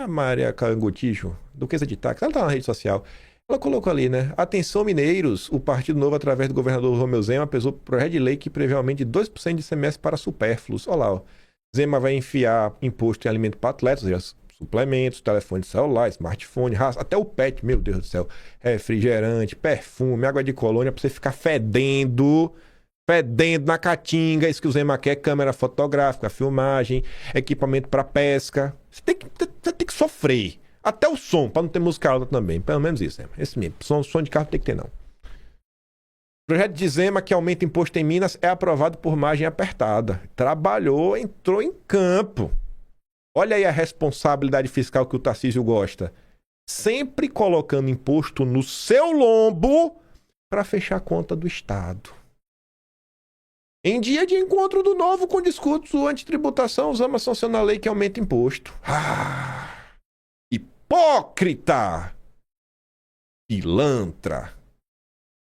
A Maria Carangotijo, duquesa de táxi. Ela tá na rede social. Ela colocou ali, né? Atenção, mineiros. O Partido Novo, através do governador Romeu Zema, pesou projeto de lei que prevê aumento de 2% de ICMS para supérfluos. Olha lá, ó. Zema vai enfiar imposto em alimento para atletas, ou seja, suplementos, telefone celular, smartphone, raça, até o pet, meu Deus do céu. Refrigerante, perfume, água de colônia, pra você ficar fedendo na caatinga. Isso que o Zema quer: câmera fotográfica, filmagem, equipamento para pesca. Você tem que sofrer. Até o som, para não ter música alta também. Pelo menos isso, né? Esse mesmo. Som de carro tem que ter, não. O projeto de Zema, que aumenta imposto em Minas, é aprovado por margem apertada. Trabalhou, entrou em campo. Olha aí a responsabilidade fiscal que o Tarcísio gosta. Sempre colocando imposto no seu lombo para fechar a conta do Estado. Em dia de encontro do Novo com discurso antitributação, Zema sanciona a lei que aumenta imposto. Hipócrita! Pilantra!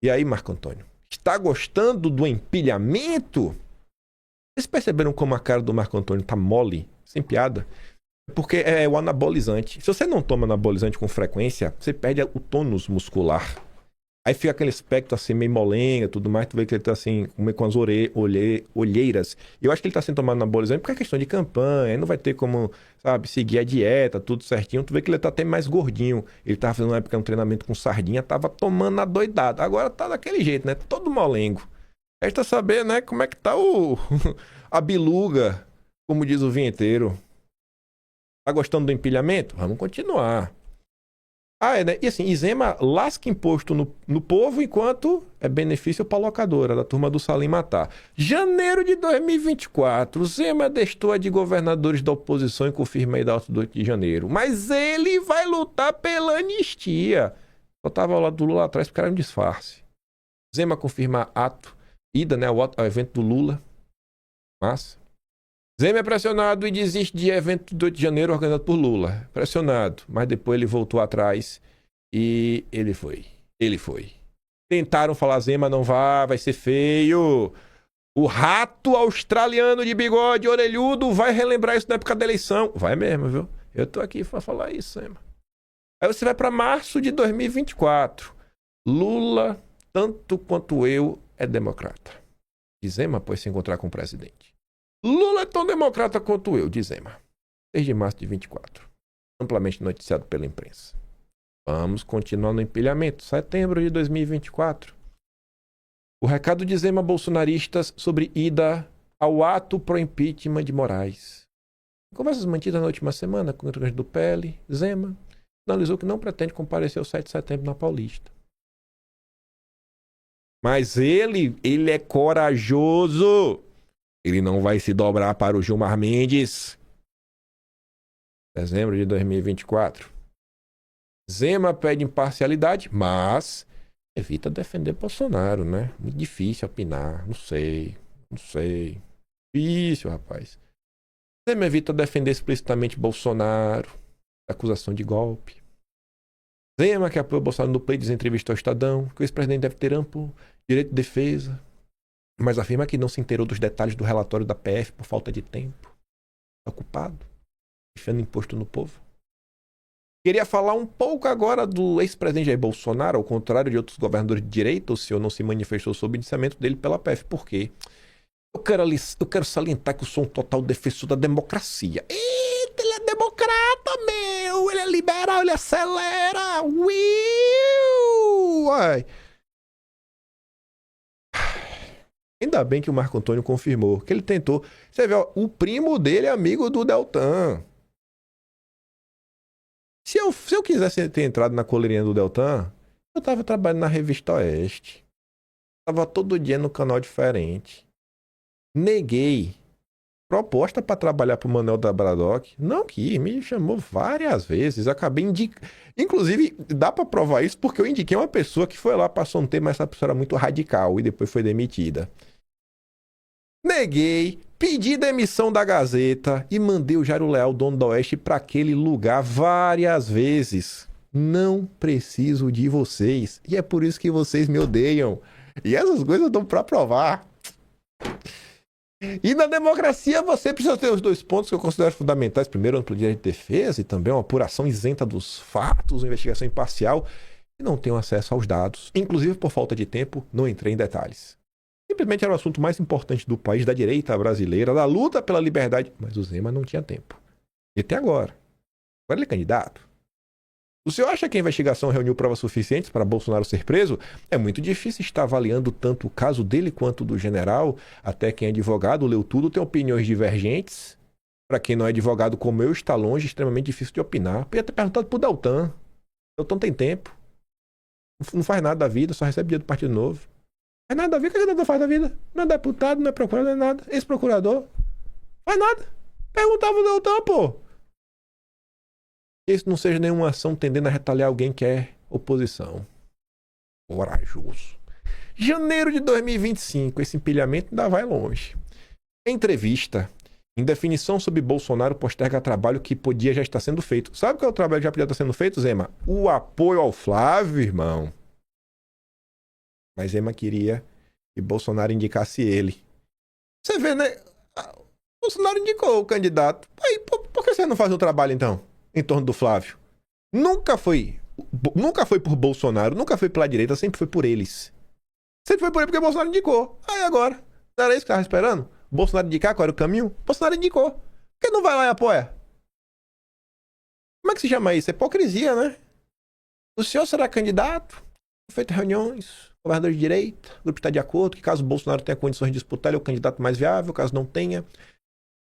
E aí, Marco Antônio? Está gostando do empilhamento? Vocês perceberam como a cara do Marco Antônio tá mole? Sem piada? Porque é o anabolizante. Se você não toma anabolizante com frequência, você perde o tônus muscular. Aí fica aquele aspecto assim, meio molenga, tudo mais. Tu vê que ele tá assim, meio com as olheiras. Eu acho que ele tá sem tomar anabolizante porque é questão de campanha. Aí não vai ter como, sabe, seguir a dieta, tudo certinho. Tu vê que ele tá até mais gordinho. Ele tava fazendo uma época um treinamento com sardinha, tava tomando a doidada. Agora tá daquele jeito, né? Todo molengo. Resta saber, né, como é que tá a biluga, como diz o vinheteiro. Tá gostando do empilhamento? Vamos continuar. Né? E assim, Zema lasca imposto no povo enquanto é benefício para a locadora, da turma do Salim Matar. Janeiro de 2024, Zema destoa de governadores da oposição e confirma aí da 8 de janeiro. Mas ele vai lutar pela anistia. Só tava ao lado do Lula atrás porque era um disfarce. Zema confirma ida, né, ao evento do Lula. Massa. Zema é pressionado e desiste de evento do 8 de janeiro organizado por Lula. Pressionado, mas depois ele voltou atrás e ele foi. Tentaram falar: Zema não vai ser feio. O rato australiano de bigode orelhudo vai relembrar isso na época da eleição. Vai mesmo, viu? Eu tô aqui pra falar isso, Zema. Aí você vai pra março de 2024. Lula, tanto quanto eu, é democrata. E Zema pode se encontrar com o presidente. Lula é tão democrata quanto eu, diz Zema. Desde março de 24. Amplamente noticiado pela imprensa. Vamos continuar no empilhamento. Setembro de 2024. O recado de Zema bolsonaristas sobre ida ao ato pro impeachment de Moraes. Em conversas mantidas na última semana com o integrante do PL, Zema analisou que não pretende comparecer ao 7 de setembro na Paulista. Mas ele é corajoso. Ele não vai se dobrar para o Gilmar Mendes. Dezembro de 2024. Zema pede imparcialidade, mas evita defender Bolsonaro, né? Muito difícil opinar. Não sei. Difícil, rapaz. Zema evita defender explicitamente Bolsonaro. Acusação de golpe. Zema, que apoia Bolsonaro no pleito, entrevista ao Estadão, que o ex-presidente deve ter amplo direito de defesa, mas afirma que não se inteirou dos detalhes do relatório da PF por falta de tempo. Está ocupado, enfiando imposto no povo. Queria falar um pouco agora do ex-presidente Jair Bolsonaro, ao contrário de outros governadores de direita. O senhor não se manifestou sobre o indiciamento dele pela PF. Por quê? Eu quero salientar que eu sou um total defensor da democracia. Eita, ele é democrata, meu! Ele é liberal, ele acelera! Uai! Ainda bem que o Marco Antônio confirmou que ele tentou. Você vê, ó, o primo dele é amigo do Deltan. Se eu quisesse ter entrado na coleirinha do Deltan, eu tava trabalhando na Revista Oeste. Tava todo dia no canal diferente. Neguei proposta para trabalhar pro Manuel da Bradock. Não quis, me chamou várias vezes. Acabei indicando. Inclusive, dá para provar isso porque eu indiquei uma pessoa que foi lá, passou um tempo, mas essa pessoa era muito radical e depois foi demitida. Neguei, pedi demissão da Gazeta e mandei o Jairo Leal, dono da Oeste, para aquele lugar várias vezes. Não preciso de vocês. E é por isso que vocês me odeiam. E essas coisas dão para provar. E na democracia você precisa ter os dois pontos que eu considero fundamentais. Primeiro, amplo direito de defesa e também uma apuração isenta dos fatos, uma investigação imparcial. e não tenho acesso aos dados. Inclusive, por falta de tempo, não entrei em detalhes. Simplesmente era o assunto mais importante do país, da direita brasileira, da luta pela liberdade. Mas o Zema não tinha tempo. E até agora. Agora ele é candidato. O senhor acha que a investigação reuniu provas suficientes para Bolsonaro ser preso? É muito difícil estar avaliando tanto o caso dele quanto do general. Até quem é advogado, leu tudo, tem opiniões divergentes. Para quem não é advogado como eu, está longe, extremamente difícil de opinar. Podia ter perguntado pro Deltan. Deltan tem tempo. Não faz nada da vida, só recebe dinheiro do Partido Novo. Faz nada da vida, o que o Deltan faz da vida? Não é deputado, não é procurador, não é nada. Ex-procurador. Faz nada. Perguntava o Deltan, pô. Que isso não seja nenhuma ação tendendo a retaliar alguém que é oposição. Corajoso. Janeiro de 2025, esse empilhamento ainda vai longe. Entrevista. Indefinição sobre Bolsonaro posterga trabalho que podia já estar sendo feito. Sabe qual é o trabalho que já podia estar sendo feito, Zema? O apoio ao Flávio, irmão. Mas Zema queria que Bolsonaro indicasse ele. Você vê, né? Bolsonaro indicou o candidato. Aí, por que você não faz o trabalho, então? Em torno do Flávio. Nunca foi por Bolsonaro, nunca foi pela direita, sempre foi por eles. Sempre foi por ele porque Bolsonaro indicou. Aí agora, não era isso que estava esperando? Bolsonaro indicar qual era o caminho? Bolsonaro indicou. Por que não vai lá e apoia? Como é que se chama isso? É hipocrisia, né? O senhor será candidato? Feito reuniões, governador de direita, o grupo está de acordo que caso Bolsonaro tenha condições de disputar, ele é o candidato mais viável, caso não tenha,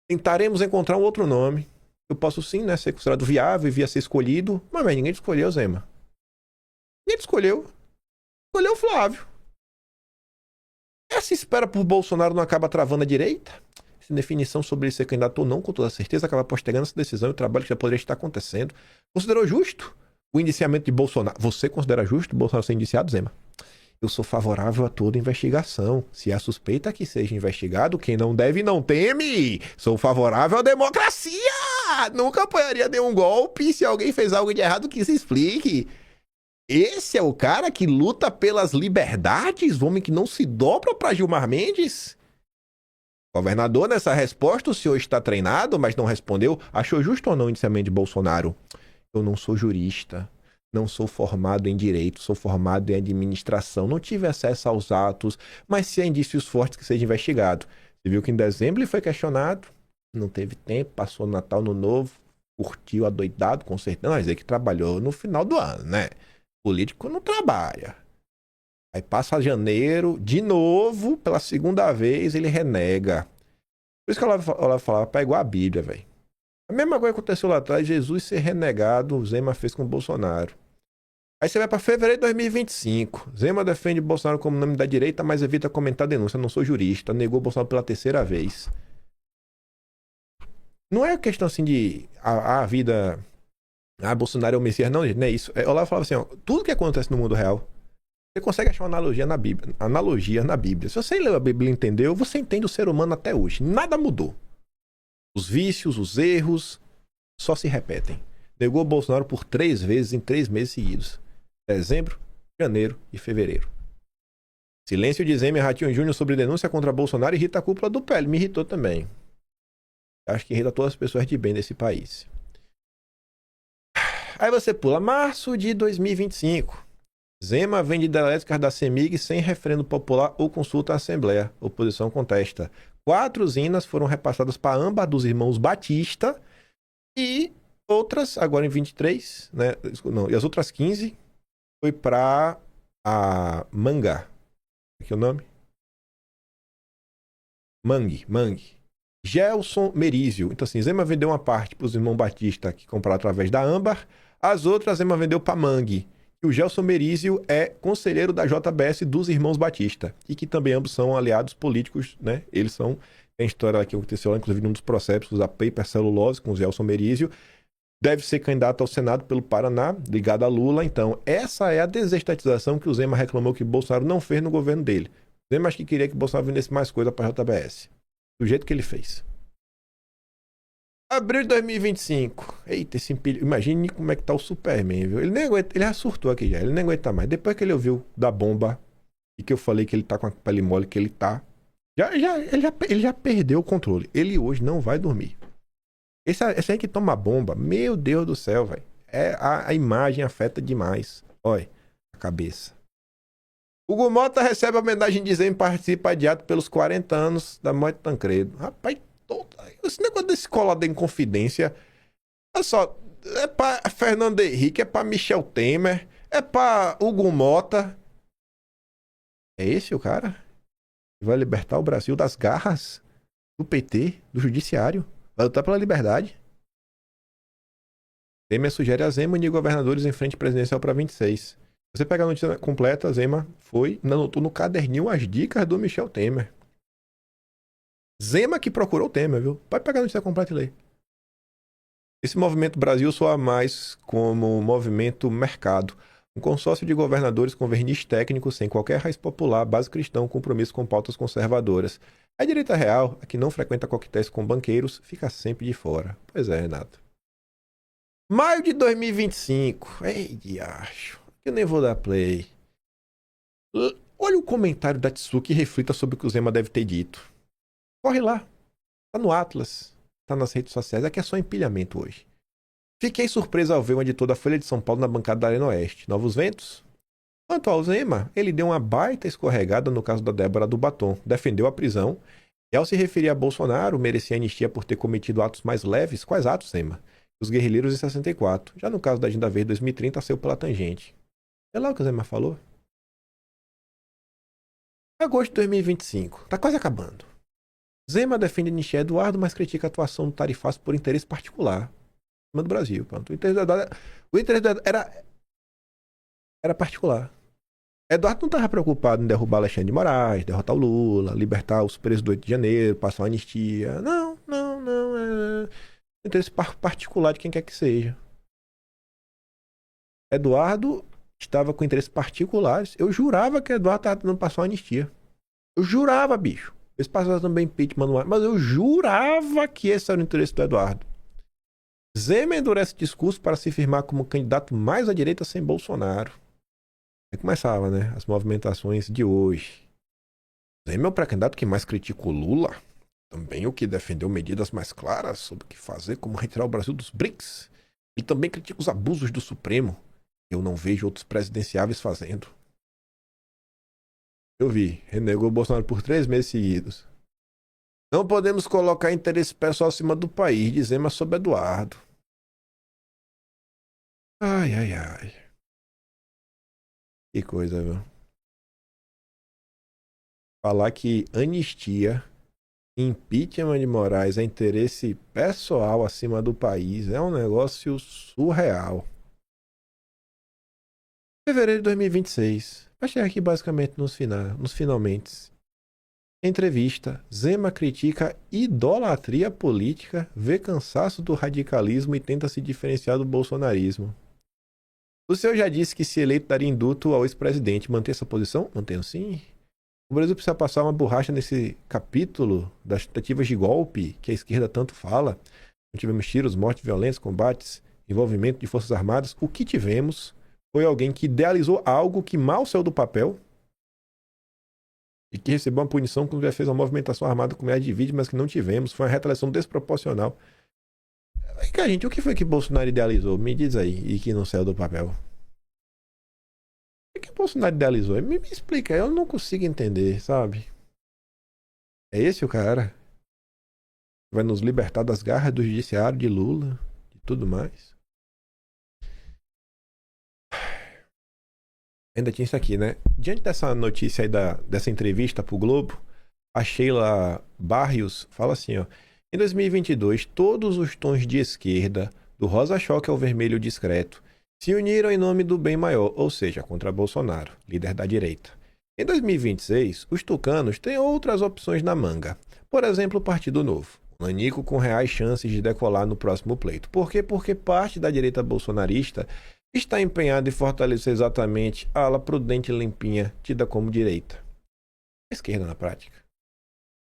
tentaremos encontrar um outro nome. Eu posso sim, né, ser considerado viável e via ser escolhido, mas ninguém escolheu, Zema. Ninguém escolheu. Escolheu o Flávio. Essa espera por Bolsonaro não acaba travando a direita? Essa definição sobre ele ser candidato ou não, com toda certeza, acaba postergando essa decisão e o trabalho que já poderia estar acontecendo. Considerou justo o indiciamento de Bolsonaro? Você considera justo Bolsonaro ser indiciado, Zema? Eu sou favorável a toda investigação. Se há suspeita que seja investigado, quem não deve não teme. Sou favorável à democracia. Nunca apoiaria nenhum golpe. Se alguém fez algo de errado, que se explique. Esse é o cara que luta pelas liberdades? O homem que não se dobra para Gilmar Mendes? Governador, nessa resposta o senhor está treinado, mas não respondeu. Achou justo ou não o indiciamento de Bolsonaro? Eu não sou jurista. Não sou formado em direito, sou formado em administração. Não tive acesso aos atos, mas se há indícios fortes que seja investigado. Você viu que em dezembro ele foi questionado, não teve tempo, passou o Natal, no Novo, curtiu adoidado, com certeza. Não, vai dizer que trabalhou no final do ano, né? Político não trabalha. Aí passa janeiro, de novo, pela segunda vez, ele renega. Por isso que ela falava para igual a Bíblia, velho. A mesma coisa aconteceu lá atrás, Jesus ser renegado, o Zema fez com o Bolsonaro. Aí você vai para fevereiro de 2025. Zema defende Bolsonaro como nome da direita, mas evita comentar a denúncia. Não sou jurista. Negou Bolsonaro pela terceira vez. Não é questão assim de a vida... Bolsonaro é o Messias. Não, não é isso. Olá falava assim, ó, tudo que acontece no mundo real, você consegue achar uma analogia na Bíblia. Analogia na Bíblia. Se você leu a Bíblia e entendeu, você entende o ser humano até hoje. Nada mudou. Os vícios, os erros, só se repetem. Negou Bolsonaro por 3 vezes em 3 meses seguidos. Dezembro, janeiro e fevereiro. Silêncio de Zema e Ratinho Júnior sobre denúncia contra Bolsonaro irrita a cúpula do PL. Me irritou também. Acho que irrita todas as pessoas de bem desse país. Aí você pula março de 2025. Zema vende hidrelétricas da CEMIG sem referendo popular ou consulta à Assembleia. Oposição contesta. 4 usinas foram repassadas para a âmbar dos irmãos Batista e outras, agora em 23, né? Não, e as outras 15 foi para a Manga. Aqui é o nome? Mangue. Gelson Merizio. Então assim, Zema vendeu uma parte para os irmãos Batista que compraram através da âmbar. As outras Zema vendeu para Mangue. E o Gelson Merizio é conselheiro da JBS dos irmãos Batista. E que também ambos são aliados políticos, né? Eles são... Tem história que aconteceu lá, inclusive, num dos processos da Paper Celulose com o Gelson Merizio. Deve ser candidato ao Senado pelo Paraná, ligado a Lula. Então, essa é a desestatização que o Zema reclamou que Bolsonaro não fez no governo dele. O Zema acho que queria que Bolsonaro vendesse mais coisa para a JBS. Do jeito que ele fez. Abril de 2025. Eita, esse empilho. Imagine como é que tá o Superman, viu? Ele nem aguenta, ele já surtou aqui já, ele nem aguenta mais. Depois que ele ouviu da bomba e que eu falei que ele tá com a pele mole, que ele tá. Ele já perdeu o controle. Ele hoje não vai dormir. Esse aí que toma bomba, meu Deus do céu, velho. A imagem afeta demais. Olha, a cabeça. Hugo Mota recebe a homenagem de Zema e participa de ato pelos 40 anos da morte de Tancredo. Rapaz, esse negócio desse colado em confidência, olha só, é pra Fernando Henrique, é pra Michel Temer, é pra Hugo Mota. É esse o cara que vai libertar o Brasil das garras do PT, do judiciário, vai lutar pela liberdade. Temer sugere a Zema unir governadores em frente presidencial para 26. Você pega a notícia completa, Zema anotou no caderninho as dicas do Michel Temer. Zema que procurou o Temer, viu? Pode pegar a notícia completa e ler. Esse movimento Brasil soa mais como movimento mercado. Um consórcio de governadores com verniz técnico, sem qualquer raiz popular, base cristã, compromisso com pautas conservadoras. A direita real, a que não frequenta coquetéis com banqueiros, fica sempre de fora. Pois é, Renato. Maio de 2025. Ei, diacho. Eu nem vou dar play. Olha o comentário da Tsuki e reflita sobre o que o Zema deve ter dito. Corre lá. Tá no Atlas. Tá nas redes sociais. Aqui é só empilhamento hoje. Fiquei surpreso ao ver uma editora da Folha de São Paulo na bancada da Arena Oeste. Novos ventos? Quanto ao Zema, ele deu uma baita escorregada no caso da Débora do Batom. Defendeu a prisão. E ao se referir a Bolsonaro, merecia anistia por ter cometido atos mais leves. Quais atos, Zema? Os guerrilheiros em 64. Já no caso da Agenda Verde 2030, saiu pela tangente. É lá o que o Zema falou. Agosto de 2025. Tá quase acabando. Zema defende anistia Eduardo, mas critica a atuação do tarifaço por interesse particular. Do Brasil. Pronto. O interesse do Eduardo era particular. Eduardo não estava preocupado em derrubar Alexandre de Moraes, derrotar o Lula, libertar os presos do 8 de janeiro, passar uma anistia. Não. É interesse particular de quem quer que seja. Eduardo estava com interesses particulares. Eu jurava que Eduardo estava tentando passar uma anistia. Eu jurava, bicho. Eles passaram também impeachment, mas eu jurava que esse era o interesse do Eduardo. Zema endurece discurso para se firmar como candidato mais à direita sem Bolsonaro. Aí começava, né? As movimentações de hoje. Zema é o pré-candidato que mais critica o Lula. Também o que defendeu medidas mais claras sobre o que fazer, como retirar o Brasil dos BRICS. Ele também critica os abusos do Supremo. Eu não vejo outros presidenciáveis fazendo. Eu vi. Renegou o Bolsonaro por 3 meses seguidos. Não podemos colocar interesse pessoal acima do país, diz Zema sobre Eduardo. Ai. Que coisa, viu? Falar que anistia, impeachment de Moraes é interesse pessoal acima do país é um negócio surreal. Fevereiro de 2026. Vai chegar aqui basicamente nos finalmente. Entrevista. Zema critica idolatria política, vê cansaço do radicalismo e tenta se diferenciar do bolsonarismo. O senhor já disse que se eleito daria indulto ao ex-presidente. Mantém essa posição? Mantenho sim. O Brasil precisa passar uma borracha nesse capítulo das tentativas de golpe que a esquerda tanto fala. Não tivemos tiros, mortes violentas, combates, envolvimento de forças armadas. O que tivemos foi alguém que idealizou algo que mal saiu do papel e que recebeu uma punição quando já fez uma movimentação armada com milhares de vítimas que não tivemos. Foi uma retaliação desproporcional. Vem cá, gente, o que foi que Bolsonaro idealizou? Me diz aí, e que não saiu do papel. O que Bolsonaro idealizou? Me explica, eu não consigo entender, sabe? É esse o cara que vai nos libertar das garras do judiciário, de Lula, de tudo mais. Ainda tinha isso aqui, né? Diante dessa notícia aí dessa entrevista pro Globo, a Sheila Barrios fala assim, ó. Em 2022, todos os tons de esquerda, do rosa-choque ao vermelho discreto, se uniram em nome do bem maior, ou seja, contra Bolsonaro, líder da direita. Em 2026, os tucanos têm outras opções na manga. Por exemplo, o Partido Novo. O Nanico com reais chances de decolar no próximo pleito. Por quê? Porque parte da direita bolsonarista está empenhada em fortalecer exatamente a ala prudente e limpinha, tida como direita. A esquerda na prática.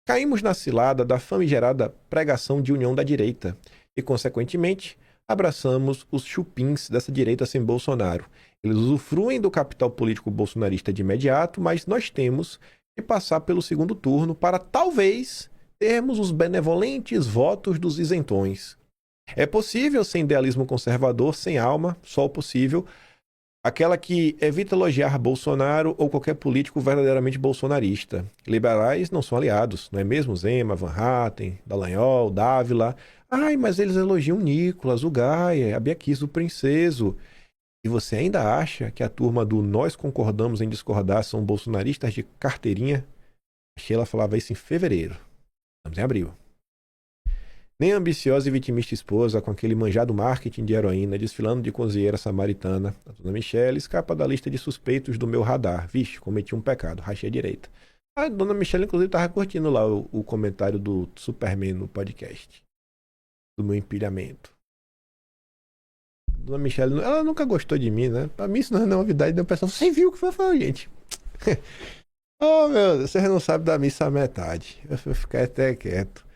Caímos na cilada da famigerada pregação de união da direita e, consequentemente, abraçamos os chupins dessa direita sem Bolsonaro. Eles usufruem do capital político bolsonarista de imediato, mas nós temos que passar pelo segundo turno para, talvez, termos os benevolentes votos dos isentões. É possível, sem idealismo conservador, sem alma, só o possível, Aquela que evita elogiar Bolsonaro ou qualquer político verdadeiramente bolsonarista. Liberais não são aliados, não é mesmo? Zema, Van Hatten, Dallagnol, Dávila. Ai, mas eles elogiam Nicolas, o Gaia, a Bia Kicis, o Princeso. E você ainda acha que a turma do Nós Concordamos em Discordar são bolsonaristas de carteirinha? A Sheila falava isso em fevereiro. Estamos em abril. Nem a ambiciosa e vitimista esposa, com aquele manjado marketing de heroína, desfilando de cozinheira samaritana, a dona Michele escapa da lista de suspeitos do meu radar. Vixe, cometi um pecado, rachei a direita. A dona Michele, inclusive, estava curtindo lá o comentário do Superman no podcast. Do meu empilhamento. A dona Michele, ela nunca gostou de mim, né? Pra mim isso não é novidade, não. Pessoal, você viu o que foi, gente? Oh, meu Deus, vocês não sabem da missa à metade. Eu vou ficar até quieto.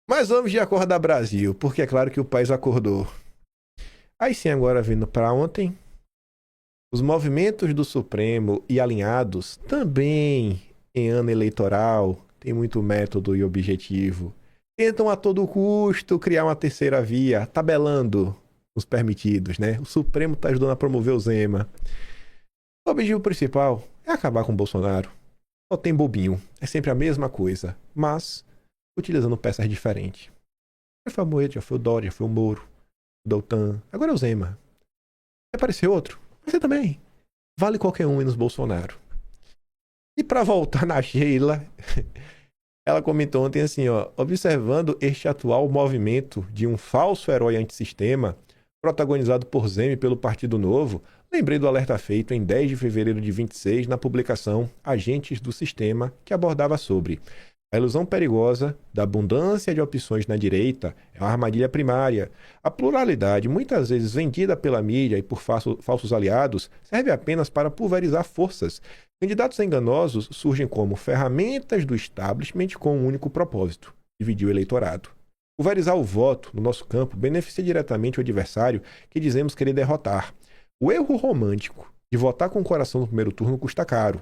Mas vamos de acordar Brasil, porque é claro que o país acordou. Aí sim, agora vindo para ontem, os movimentos do Supremo e alinhados, também em ano eleitoral, tem muito método e objetivo, tentam a todo custo criar uma terceira via, tabelando os permitidos, né? O Supremo está ajudando a promover o Zema. O objetivo principal é acabar com o Bolsonaro. Só tem bobinho, é sempre a mesma coisa, mas utilizando peças diferentes. Já foi o Moedo, já foi o Dória, já foi o Moro, o Deltan, agora é o Zema. Vai aparecer outro? Você também. Vale qualquer um menos Bolsonaro. E para voltar na Sheila, ela comentou ontem assim, ó, observando este atual movimento de um falso herói antissistema, protagonizado por Zema e pelo Partido Novo, lembrei do alerta feito em 10 de fevereiro de 26 na publicação Agentes do Sistema, que abordava sobre a ilusão perigosa da abundância de opções na direita é uma armadilha primária. A pluralidade, muitas vezes vendida pela mídia e por falsos aliados, serve apenas para pulverizar forças. Candidatos enganosos surgem como ferramentas do establishment com um único propósito: dividir o eleitorado. Pulverizar o voto, no nosso campo, beneficia diretamente o adversário que dizemos querer derrotar. O erro romântico de votar com o coração no primeiro turno custa caro.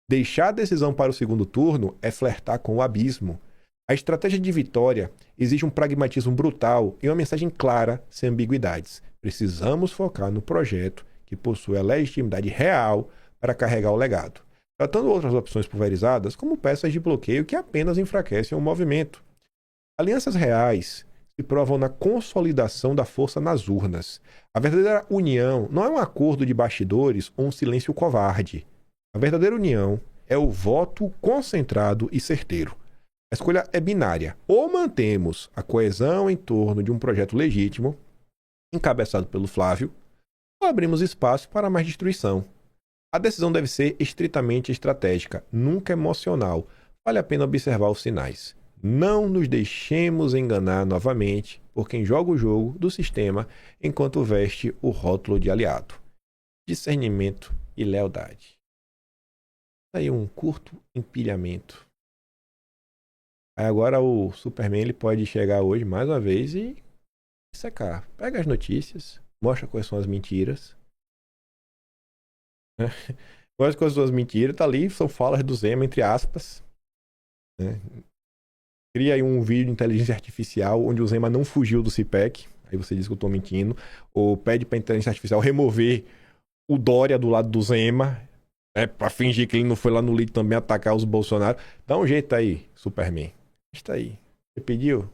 Deixar a decisão para o segundo turno é flertar com o abismo. A estratégia de vitória exige um pragmatismo brutal e uma mensagem clara, sem ambiguidades. Precisamos focar no projeto que possui a legitimidade real para carregar o legado, tratando outras opções pulverizadas como peças de bloqueio que apenas enfraquecem o movimento. Alianças reais se provam na consolidação da força nas urnas. A verdadeira união não é um acordo de bastidores ou um silêncio covarde. A verdadeira união é o voto concentrado e certeiro. A escolha é binária. Ou mantemos a coesão em torno de um projeto legítimo, encabeçado pelo Flávio, ou abrimos espaço para mais destruição. A decisão deve ser estritamente estratégica, nunca emocional. Vale a pena observar os sinais. Não nos deixemos enganar novamente por quem joga o jogo do sistema enquanto veste o rótulo de aliado. Discernimento e lealdade. Aí um curto empilhamento. Aí agora o Superman ele pode chegar hoje mais uma vez e secar. Pega as notícias, mostra quais são as mentiras. Mostra quais são as mentiras, tá ali, são falas do Zema, entre aspas. Né? Cria aí um vídeo de inteligência artificial onde o Zema não fugiu do CIPEC. Aí você diz que eu tô mentindo. Ou pede pra inteligência artificial remover o Dória do lado do Zema. Pra fingir que ele não foi lá no lead também atacar os Bolsonaro. Dá um jeito aí, Superman. Está aí. Você pediu?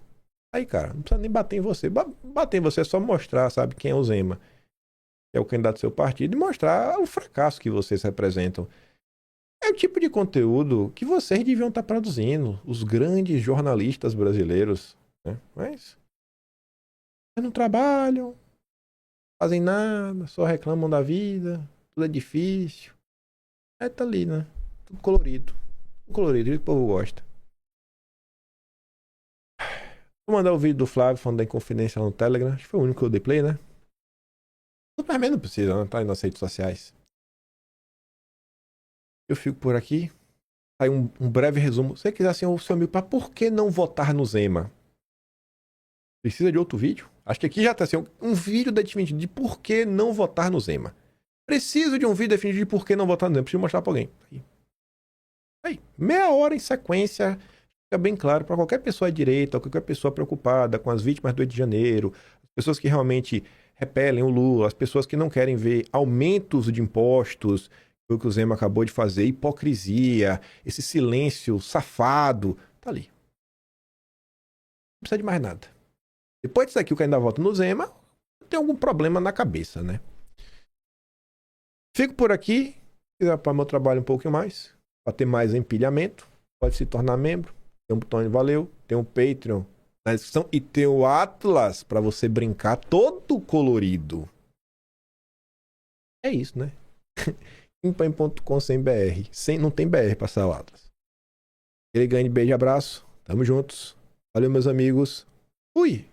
Aí, cara, não precisa nem bater em você. Bater em você é só mostrar, sabe, quem é o Zema. Que é o candidato do seu partido. E mostrar o fracasso que vocês representam. É o tipo de conteúdo que vocês deviam estar produzindo. Os grandes jornalistas brasileiros. Né? Mas não trabalham. Fazem nada. Só reclamam da vida. Tudo é difícil. Aí tá ali, né? Tudo colorido. Tudo colorido, o povo gosta. Vou mandar o vídeo do Flávio falando da Inconfidência no Telegram. Acho que foi o único que eu dei play, né? Superman não precisa, não. Tá aí nas redes sociais. Eu fico por aqui. Aí um breve resumo. Se você quiser assim, o seu amigo, para por que não votar no Zema? Precisa de outro vídeo? Acho que aqui já tá assim, um vídeo definitivo de por que não votar no Zema. Preciso de um vídeo definitivo de por que não votar no Zema. Preciso mostrar pra alguém. Aí, meia hora em sequência, fica bem claro para qualquer pessoa à direita, ou qualquer pessoa preocupada com as vítimas do 8 de janeiro, pessoas que realmente repelem o Lula, as pessoas que não querem ver aumentos de impostos, o que o Zema acabou de fazer, hipocrisia, esse silêncio safado, tá ali. Não precisa de mais nada. Depois disso aqui, o cara ainda volta no Zema, tem algum problema na cabeça, né? Fico por aqui. Se quiser para meu trabalho um pouquinho mais, para ter mais empilhamento, pode se tornar membro. Tem um botão de valeu, tem um Patreon na descrição e tem o Atlas para você brincar todo colorido. É isso, né? Kimpai.com sem BR. Não tem BR passar o Atlas. Ele ganha de beijo e abraço. Tamo juntos. Valeu, meus amigos. Fui!